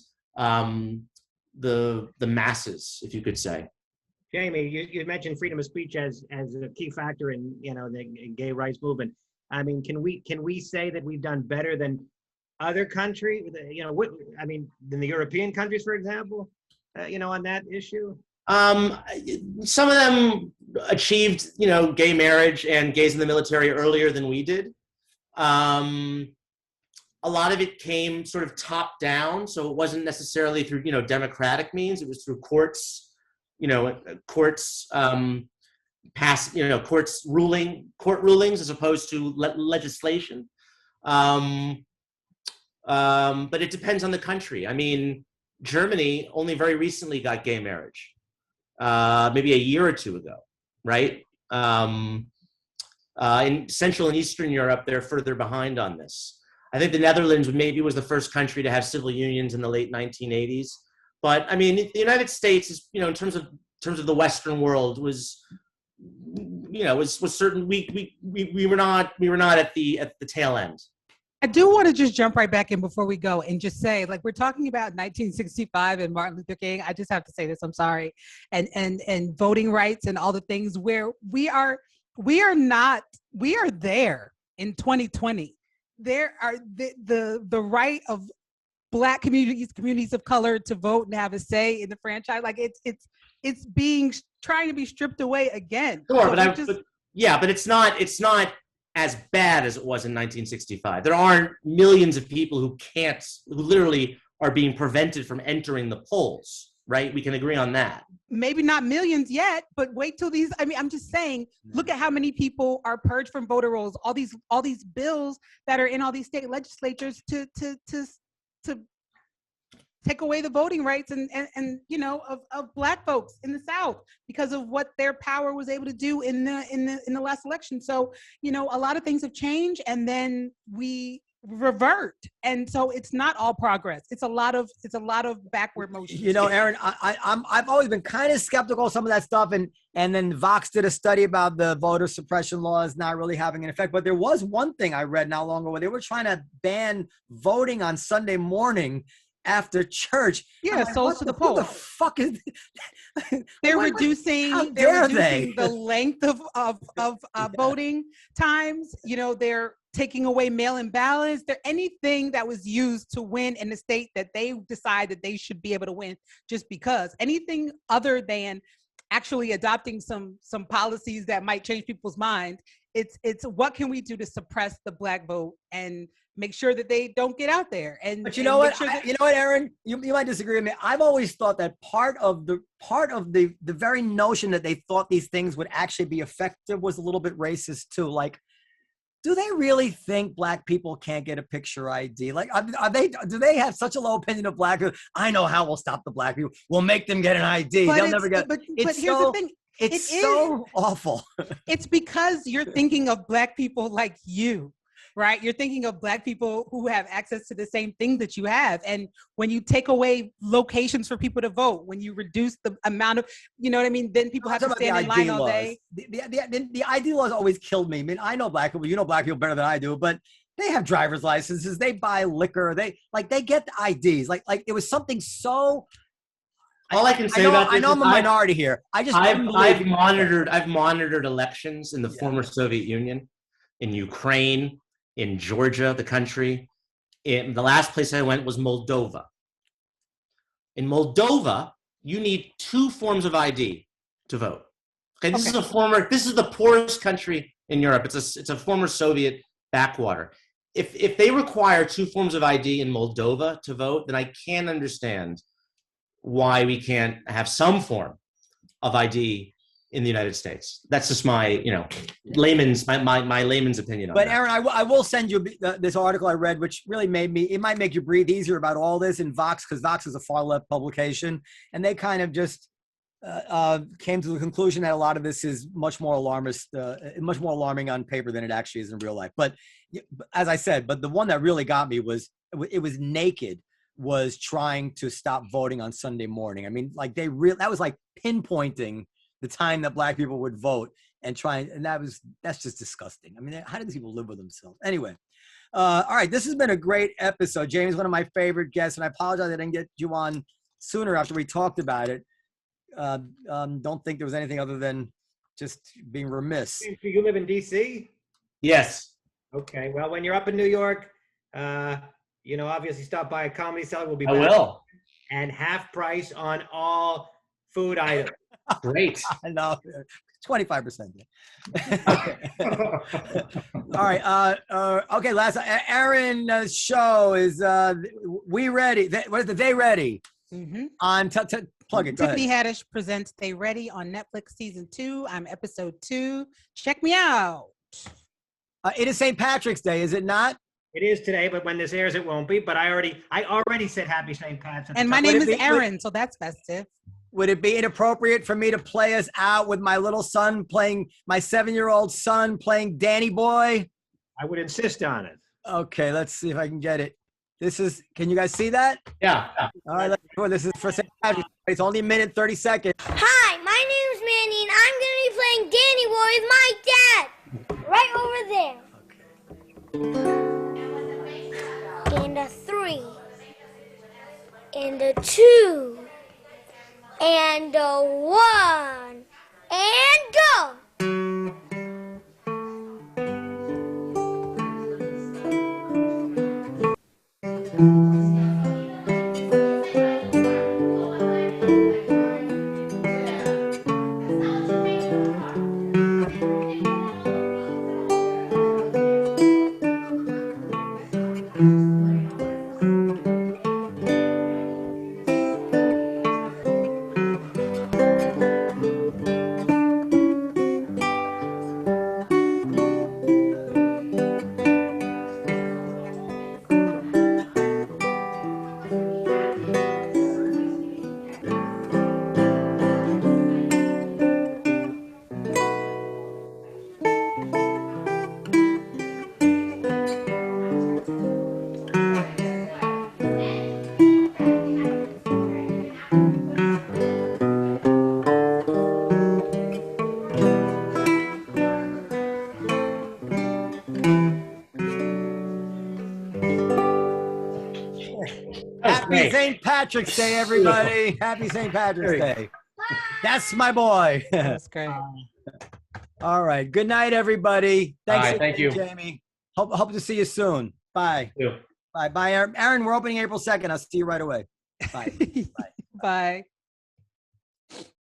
the masses, if you could say. Jamie, you mentioned freedom of speech as a key factor in the gay rights movement. I mean, can we say that we've done better than other countries? Than the European countries, for example, on that issue? Some of them achieved, gay marriage and gays in the military earlier than we did. A lot of it came sort of top down, so it wasn't necessarily through, democratic means. It was through court rulings as opposed to legislation. But it depends on the country. I mean, Germany only very recently got gay marriage, maybe a year or two ago, right? In Central and Eastern Europe, they're further behind on this. I think the Netherlands maybe was the first country to have civil unions in the late 1980s. But I mean, the United States is, in terms of the Western world, was certain. We were not at the tail end. I do want to just jump right back in before we go and just say, like, we're talking about 1965 and Martin Luther King. I just have to say this, I'm sorry. And voting rights and all the things where we are there in 2020. There are the right of Black communities of color to vote and have a say in the franchise. Like it's being trying to be stripped away again. Sure, so but it's not as bad as it was in 1965. There aren't millions of people who literally are being prevented from entering the polls, right? We can agree on that. Maybe not millions yet, but wait till these. I mean, I'm just saying, look at how many people are purged from voter rolls. All these bills that are in all these state legislatures to take away the voting rights and of Black folks in the South because of what their power was able to do in the last election. So, a lot of things have changed and then we revert. And so it's not all progress. It's a lot of backward motion. Erin, I've always been kind of skeptical of some of that stuff. And then Vox did a study about the voter suppression laws not really having an effect. But there was one thing I read not long ago where they were trying to ban voting on Sunday morning after church. Yeah, so to the poll. Who the fuck is they're reducing the length of voting times. They're taking away mail-in ballots. They're anything that was used to win in the state that they decide that they should be able to win just because. Anything other than actually adopting some policies that might change people's mind. It's what can we do to suppress the Black vote and make sure that they don't get out there. But you know what, Erin, you might disagree with me. I've always thought that part of the very notion that they thought these things would actually be effective was a little bit racist too. Like, do they really think black people can't get a picture ID? Like, do they have such a low opinion of black people? I know how we'll stop the black people. We'll make them get an ID. They'll never get. But here's the thing. It's so awful. It's because you're thinking of black people like you, right? You're thinking of black people who have access to the same thing that you have. And when you take away locations for people to vote, when you reduce the amount of, you know what I mean? Then people have to stand in line all day. The ID laws always killed me. I mean, I know black people, you know black people better than I do, but they have driver's licenses. They buy liquor. They get the IDs. Like it was something so. All I can say about this I know I'm a minority here. I've monitored elections in the former Soviet Union, in Ukraine, in Georgia, the country. The last place I went was Moldova. In Moldova, you need 2 forms of ID to vote. Okay, this is the poorest country in Europe. It's a former Soviet backwater. If they require 2 forms of ID in Moldova to vote, then I can't understand why we can't have some form of ID in the United States. That's just my, layman's opinion on But that. Erin, I will send you this article I read, which really it might make you breathe easier about all this in Vox, because Vox is a far left publication. And they kind of just came to the conclusion that a lot of this is much more alarming on paper than it actually is in real life. But as I said, the one that really got me was, it was Naked was trying to stop voting on Sunday morning. I mean, like that was like pinpointing the time that black people would vote and that's just disgusting. I mean, how do these people live with themselves? Anyway, all right, this has been a great episode. Jamie's one of my favorite guests, and I apologize I didn't get you on sooner after we talked about it. Don't think there was anything other than just being remiss. You live in DC? Yes. Okay, well, when you're up in New York, obviously stop by a Comedy Cellar. We'll be I back. will. And half price on all food items. Great. I know. 25%. All right. Okay. Last. Erin's show is We Ready? What is it? They Ready? Mm-hmm. On plug it. Tiffany Haddish presents They Ready on Netflix season 2. I'm episode 2. Check me out. It is St. Patrick's Day, is it not? It is today, but when this airs, it won't be. But I already said Happy St. Pat's. And my name is Erin, so that's festive. Would it be inappropriate for me to play us out with my little son playing, my 7-year-old son playing Danny Boy? I would insist on it. Okay, let's see if I can get it. Can you guys see that? Yeah. All right, let's do it. This is for St. Patrick's Day. It's only a minute, 30 seconds. Hi, my name is Manny, and I'm going to be playing Danny Boy with my dad. Right over there. And a 3. And a 2. And a 1. And go! Happy St. Patrick's Day, everybody. Happy St. Patrick's Day. That's my boy. That's great. All right. Good night, everybody. Thanks. All right, thank you, Jamie. Hope to see you soon. Bye. Thank you. Bye. Bye, Erin. We're opening April 2nd. I'll see you right away. Bye. Bye. Bye.